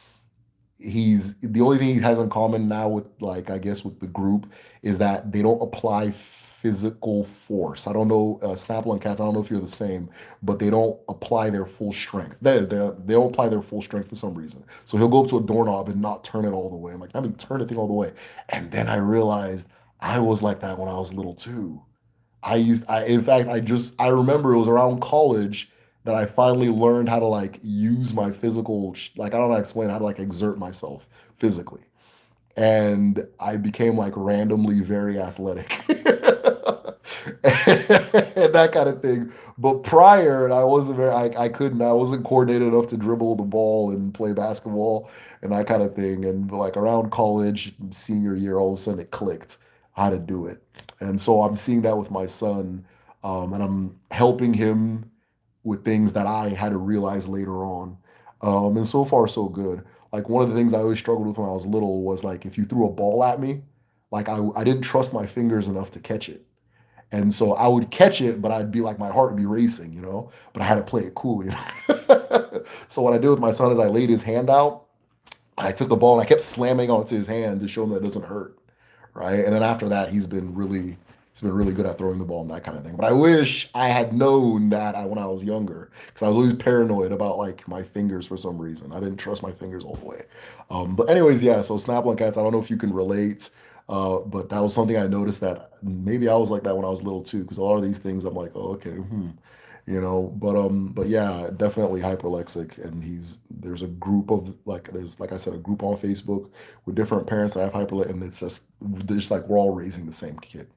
he's the only thing he has in common now with, like, I guess with the group is that they don't apply physical force. I don't know, Snapple and Cats, I don't know if you're the same, but they don't apply their full strength. They don't apply their full strength for some reason. So he'll go up to a doorknob and not turn it all the way. I'm like, I mean, turn the thing all the way. And then I realized I was like that when I was little too. In fact, I remember it was around college that I finally learned how to like use my physical, like, I don't know how to explain how to like exert myself physically. And I became like randomly very athletic. And that kind of thing. But prior, I wasn't I couldn't, I wasn't coordinated enough to dribble the ball and play basketball and that kind of thing. And like around college, senior year, all of a sudden it clicked how to do it. And so I'm seeing that with my son, and I'm helping him with things that I had to realize later on. And so far, so good. Like one of the things I always struggled with when I was little was like if you threw a ball at me, like I didn't trust my fingers enough to catch it. And so I would catch it, but I'd be like, my heart would be racing, you know? But I had to play it cool, you know? So what I did with my son is I laid his hand out, I took the ball and I kept slamming onto his hand to show him that it doesn't hurt, right? And then after that, he's been really good at throwing the ball and that kind of thing. But I wish I had known that when I was younger, because I was always paranoid about like my fingers for some reason. I didn't trust my fingers all the way. But anyways, yeah. So Snapple and Cats, I don't know if you can relate, but that was something I noticed that maybe I was like that when I was little too, because a lot of these things I'm like, oh, okay, you know. But yeah, definitely hyperlexic. And he's there's a group of like there's like I said a group on Facebook with different parents that have hyperlexic, and it's just like we're all raising the same kid,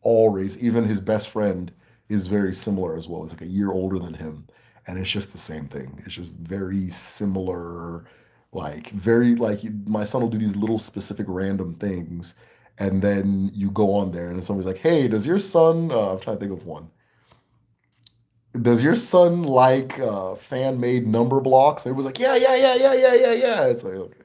all raised. Even his best friend is very similar as well. It's like a year older than him, and it's just the same thing. It's just very similar, like very like my son will do these little specific random things, and then you go on there and somebody's like, "Hey, does your son?" I'm trying to think of one. Does your son like fan made number blocks? And it was like, yeah, yeah, yeah, yeah, yeah, yeah, yeah. It's like, okay,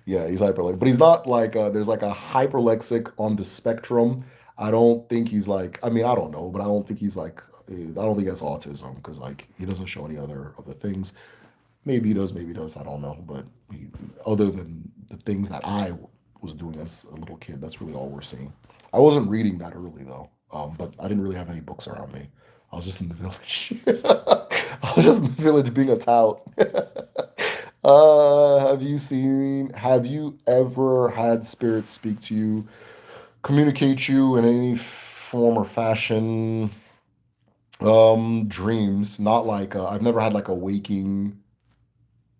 yeah, he's hyperlexic, but he's not like there's like a hyperlexic on the spectrum. I don't think he's like. I mean, I don't know, but I don't think he's like. I don't think that's autism because like he doesn't show any other of the things. Maybe he does, maybe he does. I don't know, but other than the things that I was doing as a little kid, that's really all we're seeing. I wasn't reading that early though, but I didn't really have any books around me. I was just in the village. I was just in the village being a tout. Have you ever had spirits speak to you, communicate you in any form or fashion? Dreams, not like I've never had like a waking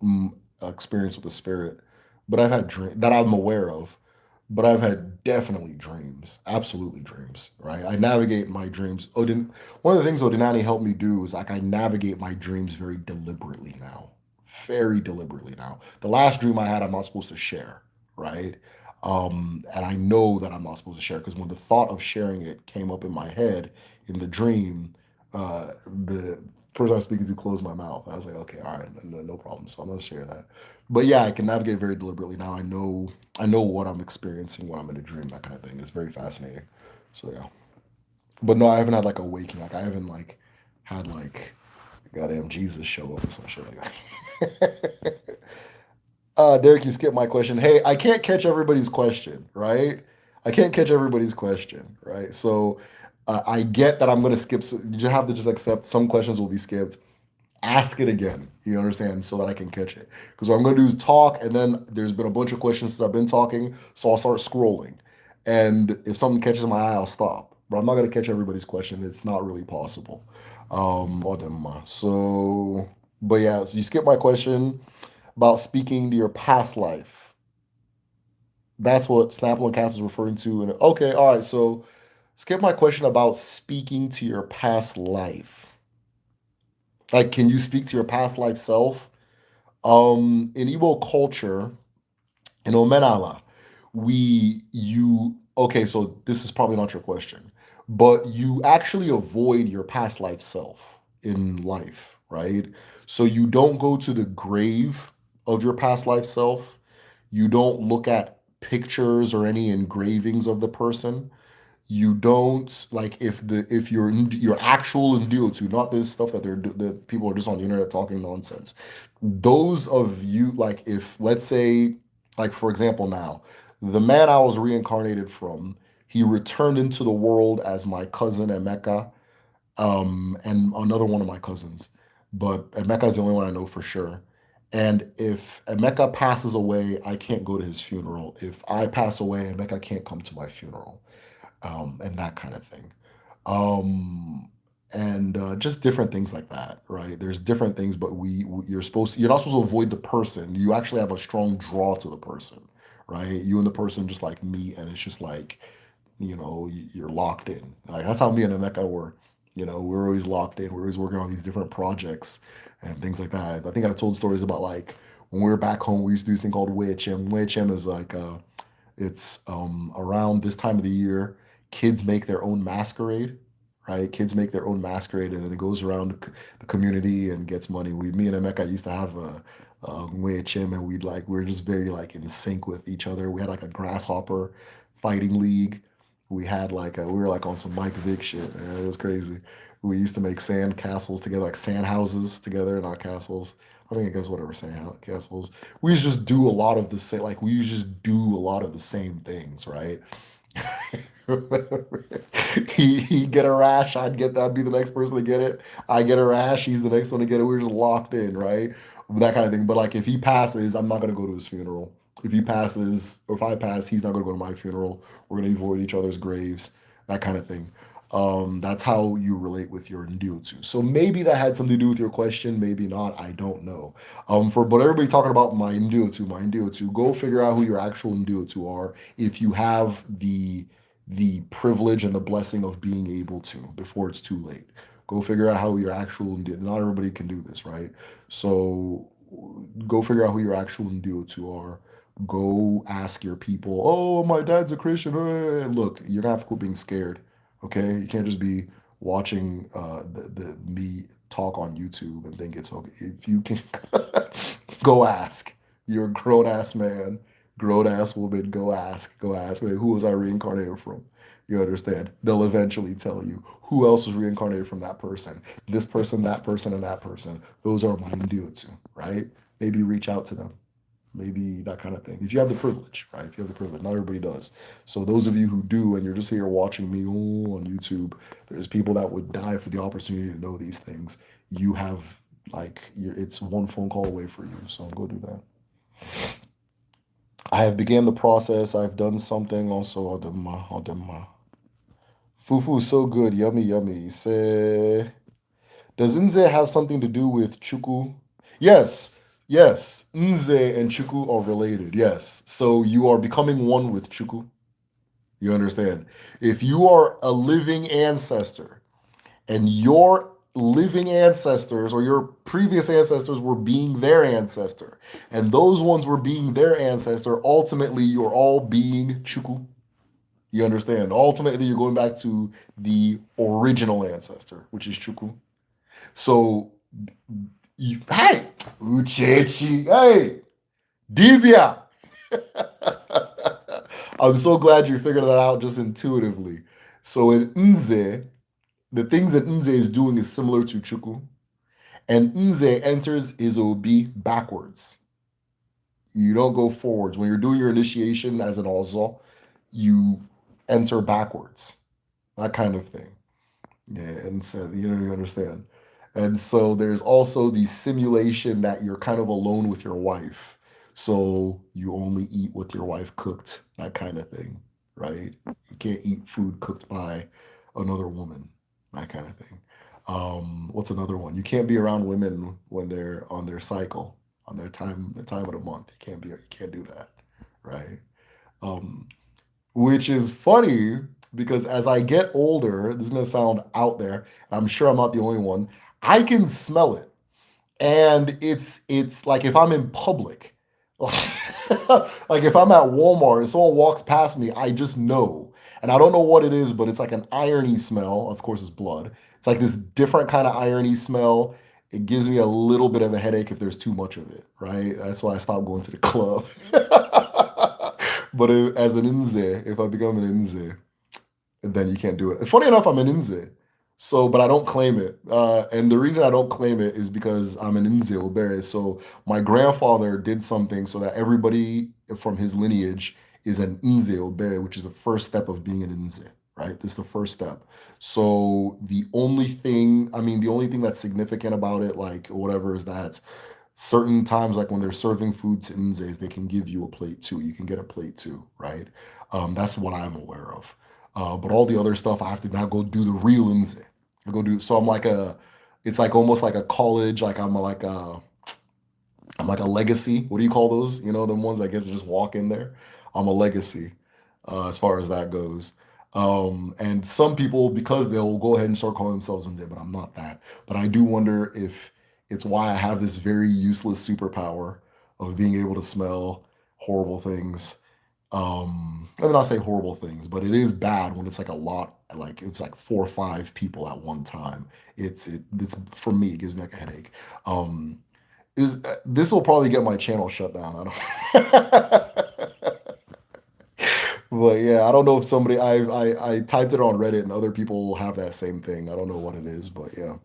mm, experience with a spirit, but I've had dreams that I'm aware of. But I've had definitely dreams, absolutely dreams, right? I navigate my dreams. One of the things Odinani helped me do is like I navigate my dreams very deliberately now, very deliberately now. The last dream I had, I'm not supposed to share, right? And I know that I'm not supposed to share because when the thought of sharing it came up in my head in the dream, the person I was speaking to closed my mouth. I was like, okay, all right, no problem. So I'm gonna share that. But yeah, I can navigate very deliberately now. I know what I'm experiencing when I'm in a dream, that kind of thing. It's very fascinating. So yeah. But no, I haven't had like a waking. Like I haven't like had like goddamn Jesus show up or some shit like that. Derek, you skipped my question. Hey, I can't catch everybody's question, right? I can't catch everybody's question, right? So I get that I'm gonna skip. So you just have to just accept some questions will be skipped. Ask it again. You understand? So that I can catch it. Because what I'm going to do is talk, and then there's been a bunch of questions since I've been talking, so I'll start scrolling. And if something catches my eye, I'll stop. But I'm not going to catch everybody's question. It's not really possible. So, but yeah, so you skip my question about speaking to your past life. That's what Snap-on Cast is referring to. And okay, all right. So skip my question about speaking to your past life. Like, can you speak to your past life self? In Igbo culture, in Omenala, okay, so this is probably not your question, but you actually avoid your past life self in life, right? So you don't go to the grave of your past life self. You don't look at pictures or any engravings of the person. You don't like if your actual Ndiotu, not this stuff that people are just on the internet talking nonsense. Those of you like if let's say like for example now, the man I was reincarnated from, he returned into the world as my cousin Emeka, and another one of my cousins. But Emeka is the only one I know for sure. And if Emeka passes away, I can't go to his funeral. If I pass away, Emeka can't come to my funeral, and that kind of thing. Um, and just different things like that, right? There's different things, but you're not supposed to avoid the person. You actually have a strong draw to the person, right? You and the person just like meet, and it's just like you're locked in. Like that's how me and Emeka were. We're always locked in. We're always working on these different projects and things like that. I think I've told stories about like when we were back home, we used to do this thing called WHM. WHM is like it's around this time of the year, kids make their own masquerade, right? Kids make their own masquerade, and then it goes around the community and gets money. Me and Emeka used to have a WHM, and we were just very like in sync with each other. We had like a grasshopper fighting league. We were like on some Mike Vick shit, man. It was crazy. We used to make sand castles together, like sand houses together, not castles. I think it goes whatever sand castles. We used to just do a lot of the same, like we used to just do a lot of the same things, right? He'd get a rash, I'd be the next person to get it. I get a rash, he's the next one to get it. We were just locked in, right? That kind of thing. But like if he passes, I'm not gonna go to his funeral. If he passes, or if I pass, he's not gonna go to my funeral. We're gonna avoid each other's graves, that kind of thing. That's how you relate with your Ndiotu. So maybe that had something to do with your question, maybe not. I don't know. But everybody talking about my Ndiotu, go figure out who your actual Ndiotu are if you have the privilege and the blessing of being able to before it's too late. Go figure out how your actual not everybody can do this, right? So go figure out who your actual Ndiotu are. Go ask your people, oh, my dad's a Christian. Look, you're gonna have to quit being scared. Okay, you can't just be watching the me talk on YouTube and think it's okay. If you can, go ask. You're a grown ass man, grown ass woman. Go ask. Go ask. Wait, who was I reincarnated from? You understand? They'll eventually tell you who else was reincarnated from that person. This person, that person, and that person. Those are my Indiotsu, right? Maybe reach out to them, maybe that kind of thing. If you have the privilege, right? If you have the privilege, not everybody does. So those of you who do, and you're just here watching me on YouTube, there's people that would die for the opportunity to know these things. You have it's one phone call away for you. So go do that. I have began the process. I've done something also. Adema. Fufu is so good. Yummy, yummy. Say, does Nze have something to do with Chuku? Yes, yes. Nze and Chuku are related. Yes. So you are becoming one with Chuku. You understand? If you are a living ancestor and your living ancestors or your previous ancestors were being their ancestor, and those ones were being their ancestor, ultimately you're all being Chuku. You understand? Ultimately, you're going back to the original ancestor, which is Chuku. So hey, Uchechi, hey, dibia. I'm so glad you figured that out just intuitively. So in Nze, the things that Nze is doing is similar to Chuku, and Nze enters his Obi backwards. You don't go forwards. When you're doing your initiation as an Ozo, you enter backwards. That kind of thing. Yeah, and so you understand. And so there's also the simulation that you're kind of alone with your wife. So you only eat what your wife cooked, that kind of thing, right? You can't eat food cooked by another woman, that kind of thing. What's another one? You can't be around women when they're on their cycle, on the time of the month. You can't do that, right? Um, which is funny because as I get older, this is gonna sound out there. I'm sure I'm not the only one. I can smell it, and it's like if I'm in public, like if I'm at Walmart and someone walks past me, I just know, and I don't know what it is, but it's like an irony smell. Of course, it's blood. It's like this different kind of irony smell. It gives me a little bit of a headache if there's too much of it, right? That's why I stopped going to the club. But as an inze, if I become an inze, then you can't do it. Funny enough, I'm an Inze. So, but I don't claim it. And the reason I don't claim it is because I'm an Inze Obere. So my grandfather did something so that everybody from his lineage is an Inze Obere, which is the first step of being an Inze, right? This is the first step. So the only thing that's significant about it, like whatever, is that certain times, like when they're serving food to Nzes, they can give you a plate too. You can get a plate too, right? That's what I'm aware of. But all the other stuff, I have to now go do the real Nze. I go do. So I'm like it's like almost like a college. Like I'm like a legacy. What do you call those? You know, the ones that get to just walk in there. I'm a legacy as far as that goes. And some people, because they'll go ahead and start calling themselves in there, but I'm not that. But I do wonder if it's why I have this very useless superpower of being able to smell horrible things. I mean, I'll say horrible things, but it is bad when it's like a lot, like it's like 4 or 5 people at one time. It's for me, it gives me like a headache. Is This will probably get my channel shut down. I don't. But yeah, I don't know if somebody I typed it on Reddit and other people have that same thing. I don't know what it is, but yeah.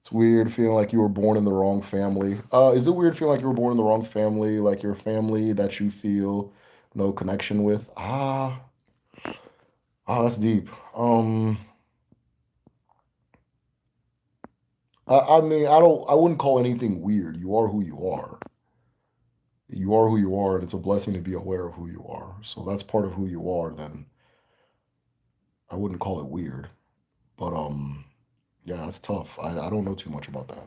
It's weird feeling like you were born in the wrong family. Is it weird feeling like you were born in the wrong family, like your family that you feel no connection with? That's deep. I mean, I wouldn't call anything weird. You are who you are. You are who you are, and it's a blessing to be aware of who you are. So that's part of who you are. Then I wouldn't call it weird. But yeah, that's tough. I don't know too much about that.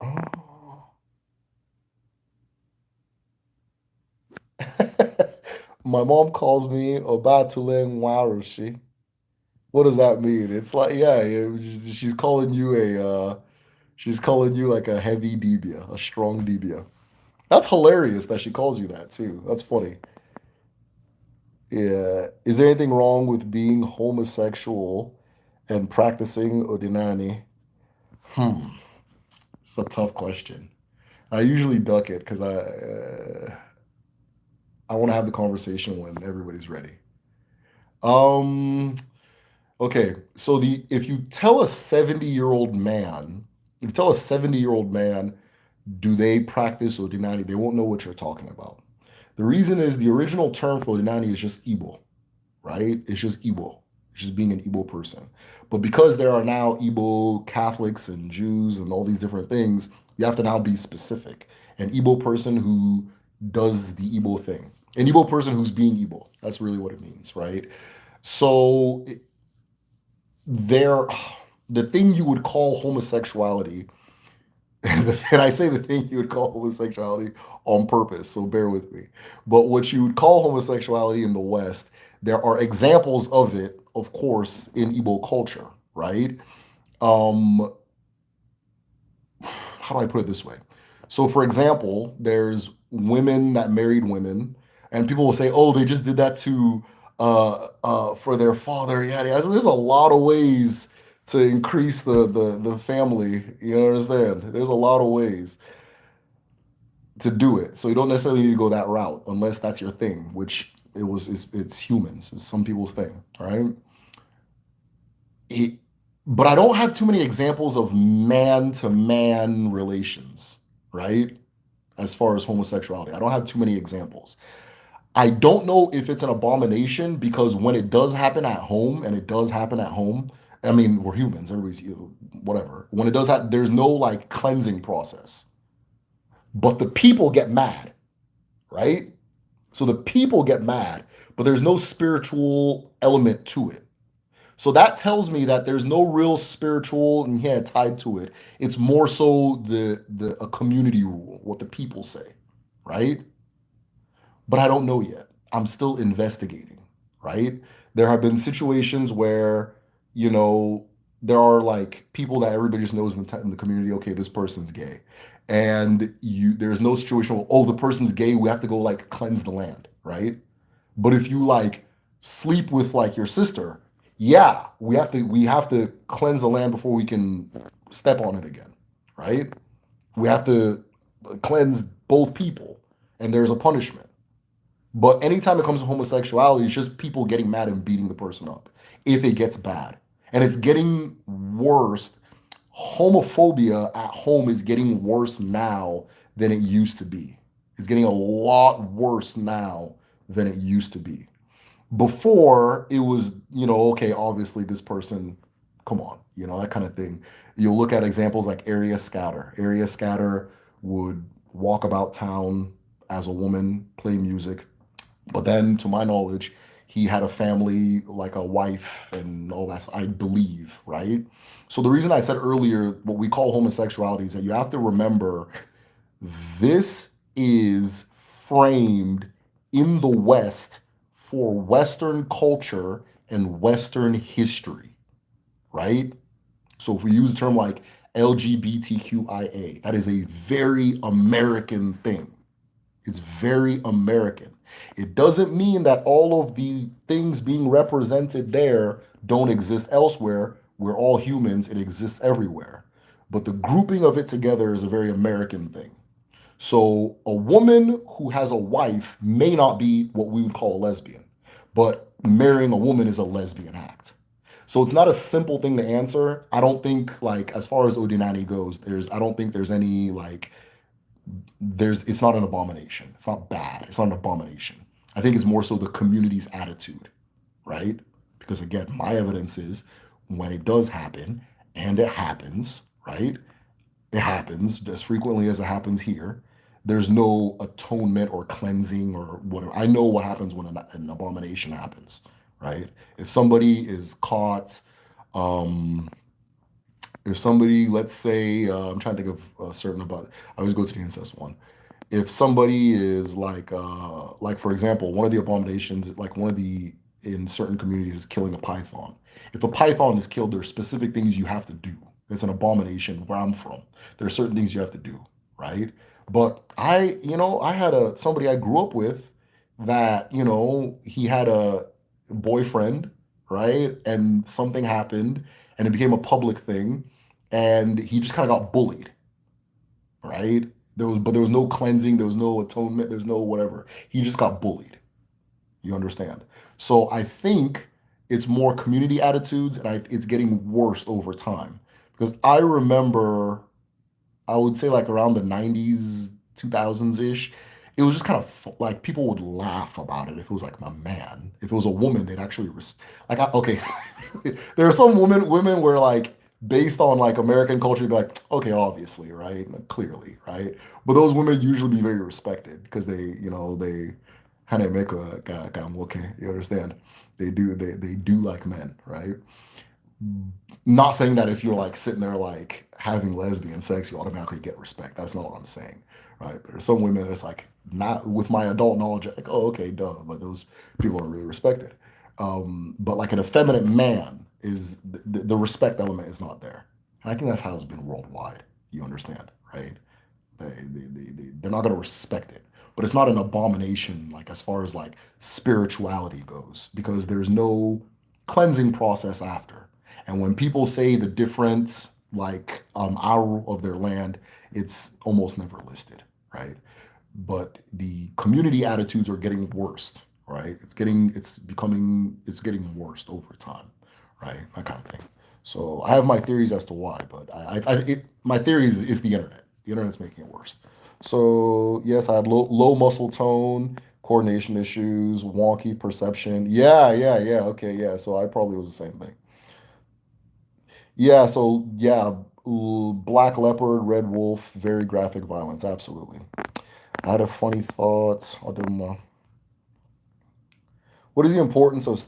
Oh. My mom calls me Obatuleng Warushi. What does that mean? It's like, yeah, she's calling you she's calling you like a heavy dibia, a strong dibia. That's hilarious that she calls you that too. That's funny. Yeah. Is there anything wrong with being homosexual and practicing Odinani? Hmm. It's a tough question. I usually duck it because I want to have the conversation when everybody's ready. Um. Okay. So the if you tell a 70-year-old man, if you tell a 70-year-old man, do they practice Odinani? They won't know what you're talking about. The reason is the original term for Odinani is just Igbo, right? It's just Igbo. It's just being an Igbo person. But because there are now Igbo Catholics and Jews and all these different things, you have to now be specific. An Igbo person who does the Igbo thing. An Igbo person who's being Igbo. That's really what it means, right? So there, the thing you would call homosexuality, and I say the thing you would call homosexuality on purpose, so bear with me. But what you would call homosexuality in the West, there are examples of it, of course, in Igbo culture, right? Um, how do I put it this way? So, for example, there's women that married women, and people will say, "Oh, they just did that to for their father." Yeah, yeah. So there's a lot of ways to increase the family. You understand? There's a lot of ways to do it. So you don't necessarily need to go that route unless that's your thing, which it's humans. It's some people's thing, right? It, but I don't have too many examples of man to man relations, right? As far as homosexuality, I don't have too many examples. I don't know if it's an abomination because when it does happen at home, and it does happen at home, I mean, we're humans, everybody's whatever. When it does that, there's no like cleansing process, but the people get mad, right? So the people get mad, but there's no spiritual element to it. So that tells me that there's no real spiritual and yeah tied to it. It's more so the a community rule, what the people say, right? But I don't know yet. I'm still investigating, right? There have been situations where, you know, there are like people that everybody just knows in the community, okay, this person's gay. And there's no situation where, oh, the person's gay, we have to go like cleanse the land, right? But if you like sleep with like your sister, yeah, we have to cleanse the land before we can step on it again, right? We have to cleanse both people, and there's a punishment. But anytime it comes to homosexuality, it's just people getting mad and beating the person up if it gets bad. And it's getting worse. Homophobia at home is getting worse now than it used to be. It's getting a lot worse now than it used to be. Before, it was, okay, obviously this person, come on, that kind of thing. You'll look at examples like Area Scatter. Area Scatter would walk about town as a woman, play music, but then, to my knowledge, he had a family, like a wife and all that, I believe, right? So the reason I said earlier what we call homosexuality is that you have to remember this is framed in the West for Western culture and Western history, right? So if we use a term like LGBTQIA, that is a very American thing. It's very American. It doesn't mean that all of the things being represented there don't exist elsewhere. We're all humans, it exists everywhere. But the grouping of it together is a very American thing. So a woman who has a wife may not be what we would call a lesbian, but marrying a woman is a lesbian act. So it's not a simple thing to answer. I don't think like as far as Odinani goes, I don't think there's any like it's not an abomination. It's not bad. It's not an abomination. I think it's more so the community's attitude, right? Because again, my evidence is when it does happen, and it happens, right? It happens as frequently as it happens here. There's no atonement or cleansing or whatever. I know what happens when an abomination happens, right? If somebody is caught, um, if somebody, let's say, I'm trying to think of a certain about, I always go to the incest one. If somebody is like for example, one of the abominations, like one of the in certain communities is killing a python. If a python is killed, there are specific things you have to do. It's an abomination where I'm from. There are certain things you have to do, right? But I had somebody I grew up with that, he had a boyfriend, right? And something happened and it became a public thing and he just kind of got bullied, right? There was no cleansing, there was no atonement, there's no whatever. He just got bullied. You understand? So I think it's more community attitudes, and it's getting worse over time. Because I remember, I would say like around the 90s, 2000s ish, it was just kind of like people would laugh about it if it was like my man. If it was a woman, they'd actually okay. There are some women where like based on like American culture, you'd be like, okay, obviously, right? Like, clearly, right? But those women usually be very respected because they make a okay, you understand? They do like men, right? Not saying that if you're like sitting there like having lesbian sex, you automatically get respect. That's not what I'm saying, right? There's some women that's like not with my adult knowledge, like, oh, okay, duh, but those people are really respected. But like an effeminate man is the respect element is not there, and I think that's how it's been worldwide. You understand, right? They're not going to respect it, but it's not an abomination like as far as like spirituality goes because there's no cleansing process after. And when people say the difference like hour of their land, it's almost never listed, right? But the community attitudes are getting worse, right? It's getting worse over time, right? That kind of thing. So I have my theories as to why, but my theory is the internet. The internet's making it worse. So yes, I had low muscle tone, coordination issues, wonky perception. Yeah, yeah, yeah. Okay, yeah. So I probably was the same thing. Yeah. So yeah, black leopard, red wolf, very graphic violence. Absolutely. I had a funny thought. I'll do my. What is the importance of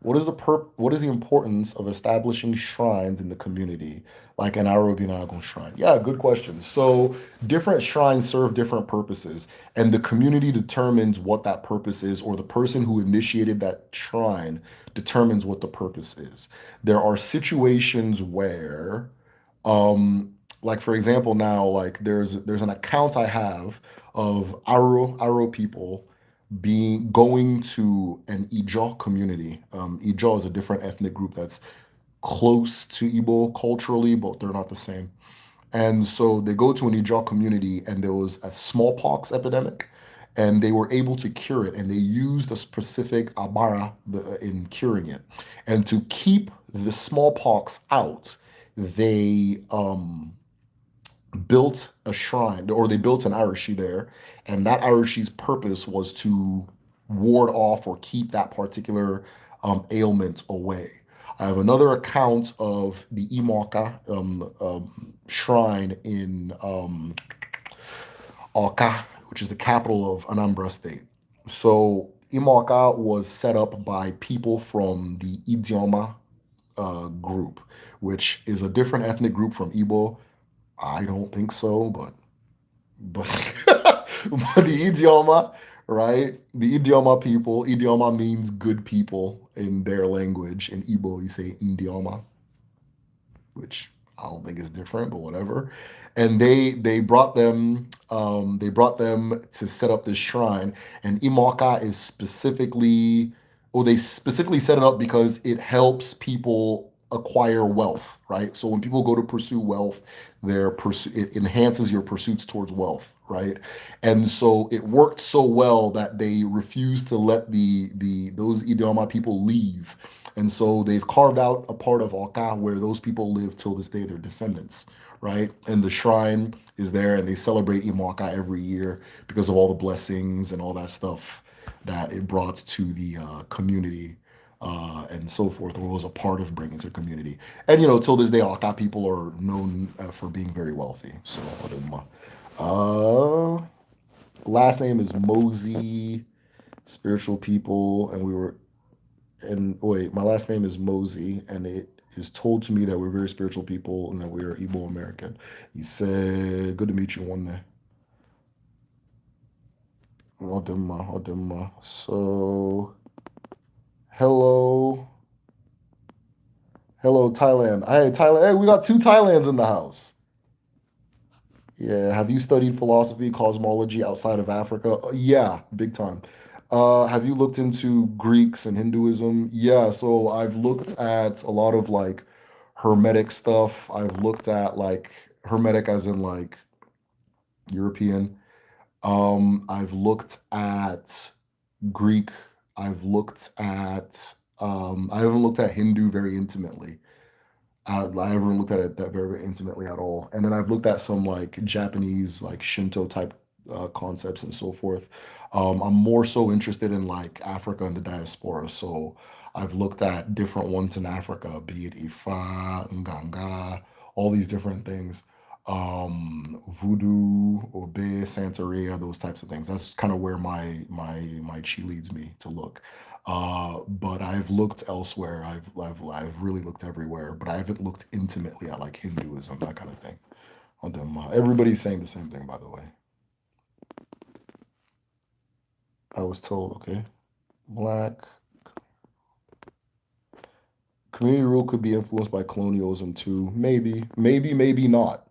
what is the importance of establishing shrines in the community, like an Arobinagon shrine? Yeah, good question. So different shrines serve different purposes, and the community determines what that purpose is, or the person who initiated that shrine determines what the purpose is. There are situations where, like for example, now like there's an account I have of Aro people being going to an Ijaw community. Ijaw is a different ethnic group that's close to Igbo culturally, but they're not the same. And so they go to an Ijaw community, and there was a smallpox epidemic, and they were able to cure it, and they used a specific abara in curing it. And to keep the smallpox out, they built a shrine, or they built an arashi there, and that arashi's purpose was to ward off or keep that particular ailment away. I have another account of the Imaka shrine in Awka, which is the capital of Anambra State. So Imaka was set up by people from the Idioma group, which is a different ethnic group from Igbo. I don't think so, but but the idioma, right? The idioma people. Idioma means good people in their language. In Igbo, you say Indioma, which I don't think is different, but whatever. And they brought them to set up this shrine. And Imoka is specifically, or they specifically set it up because it helps people acquire wealth, right? So when people go to pursue wealth, it enhances your pursuits towards wealth, right? And so it worked so well that they refused to let the those Idioma people leave, and so they've carved out a part of Oka where those people live till this day, their descendants, right? And the shrine is there, and they celebrate Imoka every year because of all the blessings and all that stuff that it brought to the community, and so forth, or was a part of bringing to the community. And till this day, Oka people are known for being very wealthy. So, uh, last name is Mosey, spiritual people, and we were and wait, my last name is Mosey, and it is told to me that we're very spiritual people and that we are Igbo American. He said, "Good to meet you one day." Odema, Odema. So, hello, hello, Thailand. Hey, Thailand. Hey, we got two Thailands in the house. Yeah. Have you studied philosophy, cosmology outside of Africa? Yeah, big time. Have you looked into Greeks and Hinduism? Yeah, so I've looked at a lot of like Hermetic stuff. I've looked at like Hermetic as in like European. I've looked at Greek. I haven't looked at Hindu very intimately. I haven't looked at it that very, very intimately at all. And then I've looked at some like Japanese, like Shinto type concepts and so forth. I'm more so interested in like Africa and the diaspora. So I've looked at different ones in Africa, be it Ifa, Nganga, all these different things. Voodoo, Obe, Santeria, those types of things. That's kind of where my chi leads me to look. But I've looked elsewhere. I've really looked everywhere, but I haven't looked intimately at like Hinduism, that kind of thing. Everybody's saying the same thing, by the way. I was told, okay, black community rule could be influenced by colonialism too. Maybe not.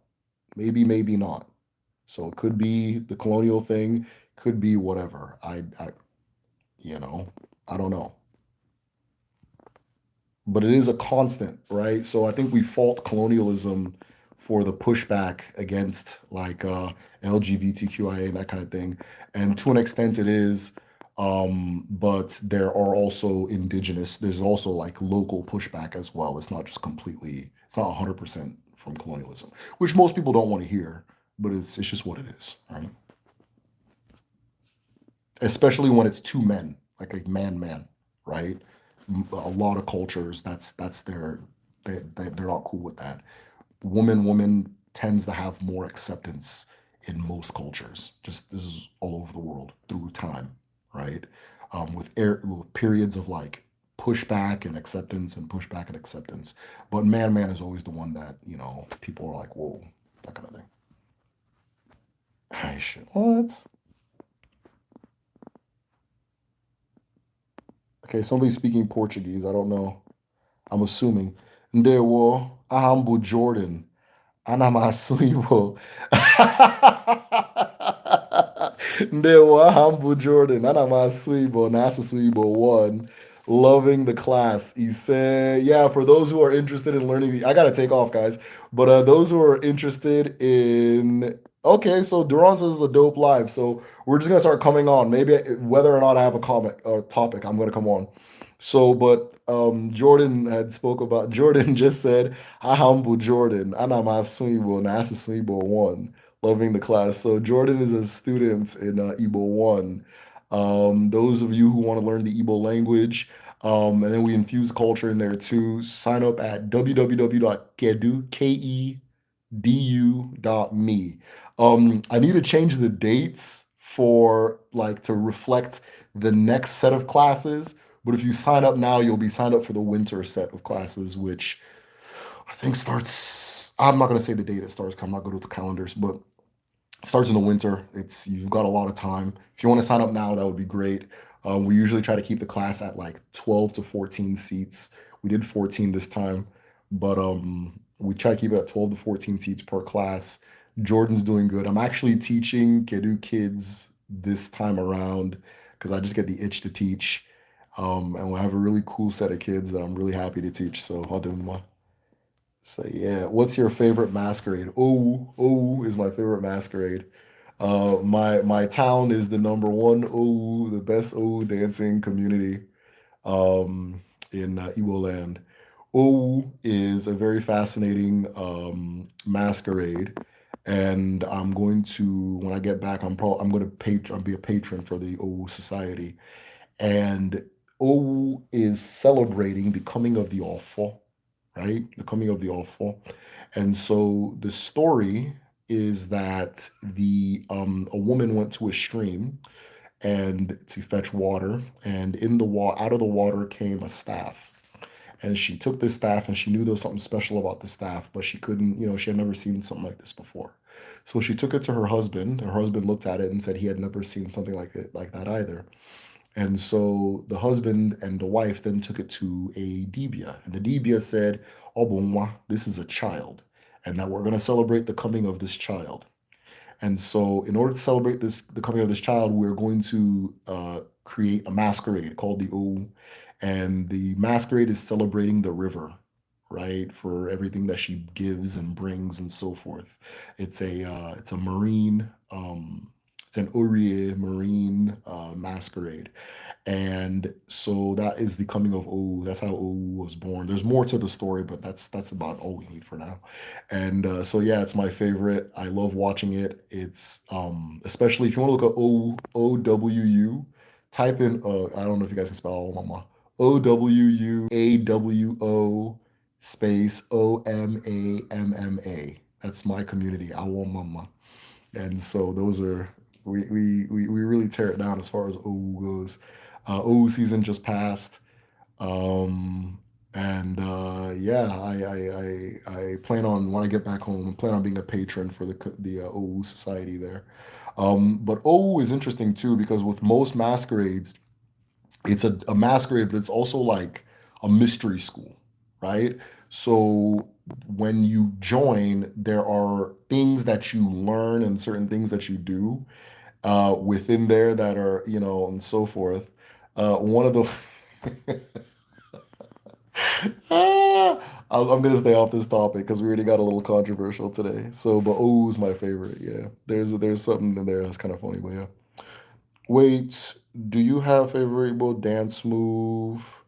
Maybe not. So it could be the colonial thing, could be whatever. You know, I don't know. But it is a constant, right? So I think we fault colonialism for the pushback against like LGBTQIA and that kind of thing. And to an extent it is, but there are also there's also like local pushback as well. It's not 100% from colonialism, which most people don't want to hear, but it's just what it is, right? Especially when it's two men, like a man, right? A lot of cultures, that's they're not cool with that. Woman tends to have more acceptance in most cultures. Just this is all over the world through time, right? With periods of like pushback and acceptance and pushback and acceptance. But man is always the one that, people are like, whoa, that kind of thing. I should, what? Okay, somebody's speaking Portuguese. I don't know. I'm assuming. Ndewo, Ahambu Jordan. Ana m asụ Igbo. Ndewo, aha m bụ Jordan. Ana m asụ Igbo na asụsụ Igbo 1. Loving the class. He said, yeah, for those who are interested in learning, I got to take off, guys. But those who are interested in, okay, so Duran says it's a dope live. So we're just going to start coming on. Maybe whether or not I have a comment or topic, I'm going to come on. So, but Jordan had spoke about, Jordan just said, I humble Jordan. Ana m asụ Igbo na asụsụ Igbo 1. Loving the class. So Jordan is a student in Igbo 1. Those of you who want to learn the Igbo language, and then we infuse culture in there too, sign up at www.kedu.me. I need to change the dates for like to reflect the next set of classes. But if you sign up now, you'll be signed up for the winter set of classes, which I think starts. I'm not gonna say the date it starts because I'm not good with the calendars, but it starts in the winter. It's you've got a lot of time. If you want to sign up now, that would be great. We usually try to keep the class at like 12 to 14 seats. We did 14 this time, but we try to keep it at 12 to 14 seats per class. Jordan's doing good. I'm actually teaching Kedu kids this time around because I just get the itch to teach. And we'll have a really cool set of kids that I'm really happy to teach. So, I'll do my. So yeah, what's your favorite masquerade? Oh is my favorite masquerade. My town is the number one the best dancing community in Iwo land. Is a very fascinating masquerade, and I'm going to when I get back, I'm going to I'll be a patron for the Society, and is celebrating the coming of the awful, right? The coming of the awful. And so the story is that the a woman went to a stream and to fetch water, and in the out of the water came a staff. And she took this staff and she knew there was something special about the staff, but she couldn't, she had never seen something like this before. So she took it to her husband. Her husband looked at it and said he had never seen something like that either. And so the husband and the wife then took it to a dibia. And the dibia said, Obonwa, this is a child, and that we're going to celebrate the coming of this child. And so, in order to celebrate the coming of this child, we're going to create a masquerade called the O. And the masquerade is celebrating the river, right, for everything that she gives and brings and so forth. It's a marine it's an Uriye marine masquerade. And so that is the coming of O. That's how O was born. There's more to the story, but that's about all we need for now. And so yeah, it's my favorite. I love watching it. It's especially if you want to look at OWU, type in I don't know if you guys can spell mama. OWUAWO space OMAMMA. That's my community. Awo Mama. And so those are we really tear it down as far as OU goes. OU season just passed, and yeah, I plan on when I get back home. I plan on being a patron for the OU society there. But OU is interesting too because with most masquerades, it's a masquerade, but it's also like a mystery school, right? So when you join, there are things that you learn and certain things that you do within there that are, and so forth. One of the Ah, I'm gonna stay off this topic because we already got a little controversial today. So, but is my favorite. Yeah, there's something in there that's kind of funny, but yeah. Wait, do you have a favorable dance move?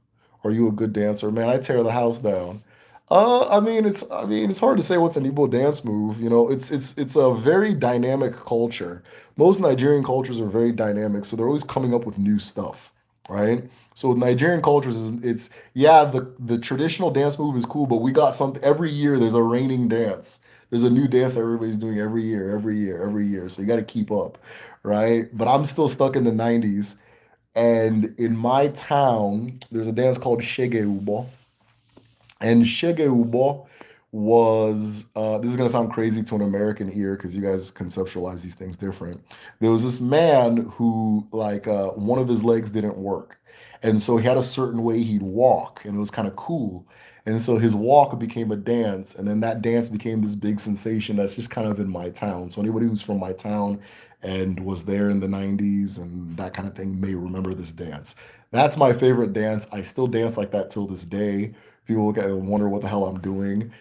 Are you a good dancer? Man, I tear the house down. I mean it's hard to say what's an Igbo dance move. It's a very dynamic culture. Most Nigerian cultures are very dynamic, so they're always coming up with new stuff, right? So with Nigerian cultures it's yeah, the traditional dance move is cool, but we got something every year there's a raining dance. There's a new dance that everybody's doing every year, every year, every year. So you got to keep up, right? But I'm still stuck in the 90s, And in my town, there's a dance called Shege Ubo. And Shege Ubo was this is gonna sound crazy to an American ear because you guys conceptualize these things different. There was this man who like one of his legs didn't work, and so he had a certain way he'd walk, and it was kind of cool. And so his walk became a dance, and then that dance became this big sensation that's just kind of in my town. So anybody who's from my town and was there in the 90s and that kind of thing may remember this dance. That's my favorite dance. I still dance like that till this day. People look at it and wonder what the hell I'm doing.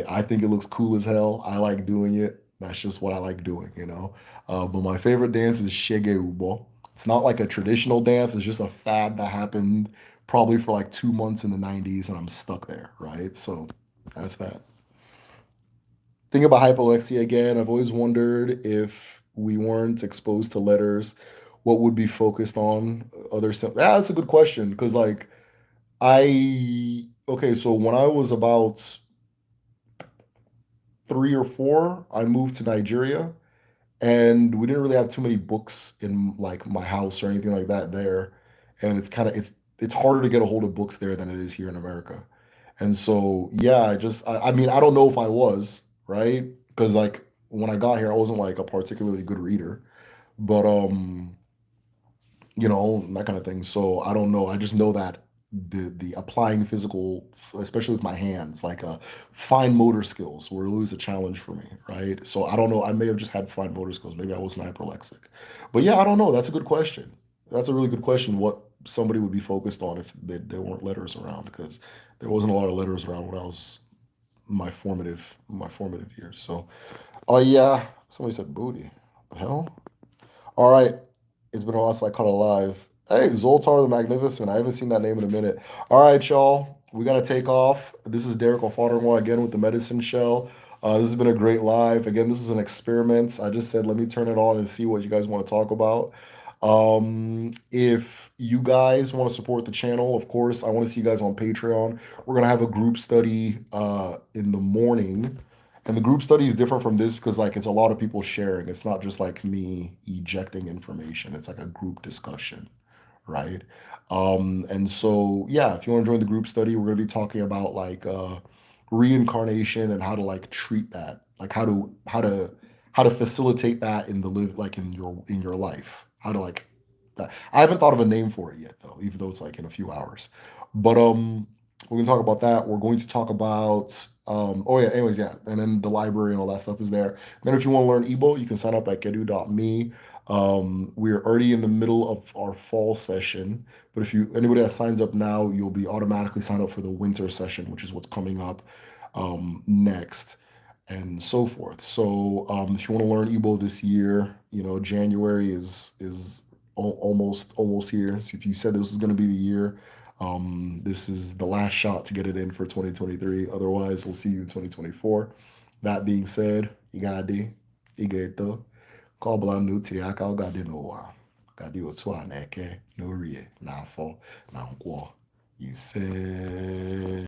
I think it looks cool as hell. I like doing it. That's just what I like doing, you know. But my favorite dance is Shege Ubo. It's not like a traditional dance. It's just a fad that happened probably for like 2 months in the 90s, and I'm stuck there, right? So that's that. Think about hypolexia again. I've always wondered if we weren't exposed to letters, what would be focused on other. That's a good question because like okay, so when I was about 3 or 4, I moved to Nigeria, and we didn't really have too many books in like my house or anything like that there, and it's harder to get a hold of books there than it is here in America. And so yeah, I mean I don't know if I was right because like when I got here I wasn't like a particularly good reader, but that kind of thing. So I don't know. I just know that the applying physical, especially with my hands, like fine motor skills, were always a challenge for me, right? So I don't know. I may have just had fine motor skills. Maybe I wasn't hyperlexic, but yeah, I don't know. That's a good question. That's a really good question. What somebody would be focused on if there weren't letters around, because there wasn't a lot of letters around when I was my formative years. So, oh yeah, somebody said booty. The hell? All right. It's been a while since I caught it live. Hey, Zoltar the Magnificent. I haven't seen that name in a minute. All right, y'all. We got to take off. This is Derek O'Foddermore again with the Medicine Shell. This has been a great live. Again, this was an experiment. I just said, let me turn it on and see what you guys want to talk about. If you guys want to support the channel, of course, I want to see you guys on Patreon. We're going to have a group study in the morning. And the group study is different from this because like it's a lot of people sharing. It's not just like me ejecting information. It's like a group discussion, right? And so yeah, if you want to join the group study, we're gonna be talking about like reincarnation and how to like treat that, like how to facilitate that in the live like in your life. How to like that. I haven't thought of a name for it yet though, even though it's like in a few hours. But we're gonna talk about that. We're going to talk about oh yeah, anyways, yeah. And then the library and all that stuff is there. Then if you want to learn Igbo, you can sign up at gedu.me. We're already in the middle of our fall session, but if you anybody that signs up now, you'll be automatically signed up for the winter session, which is what's coming up next, and so forth. So if you want to learn Igbo this year, January is almost here. So if you said this was going to be the year, this is the last shot to get it in for 2023. Otherwise, we'll see you in 2024. That being said, Igadi, Igeto, Kobla Nutri aka ọ ga-adị n'ụwa ga-adị otu a na-eke n'orie n'afọ na nkwọ ise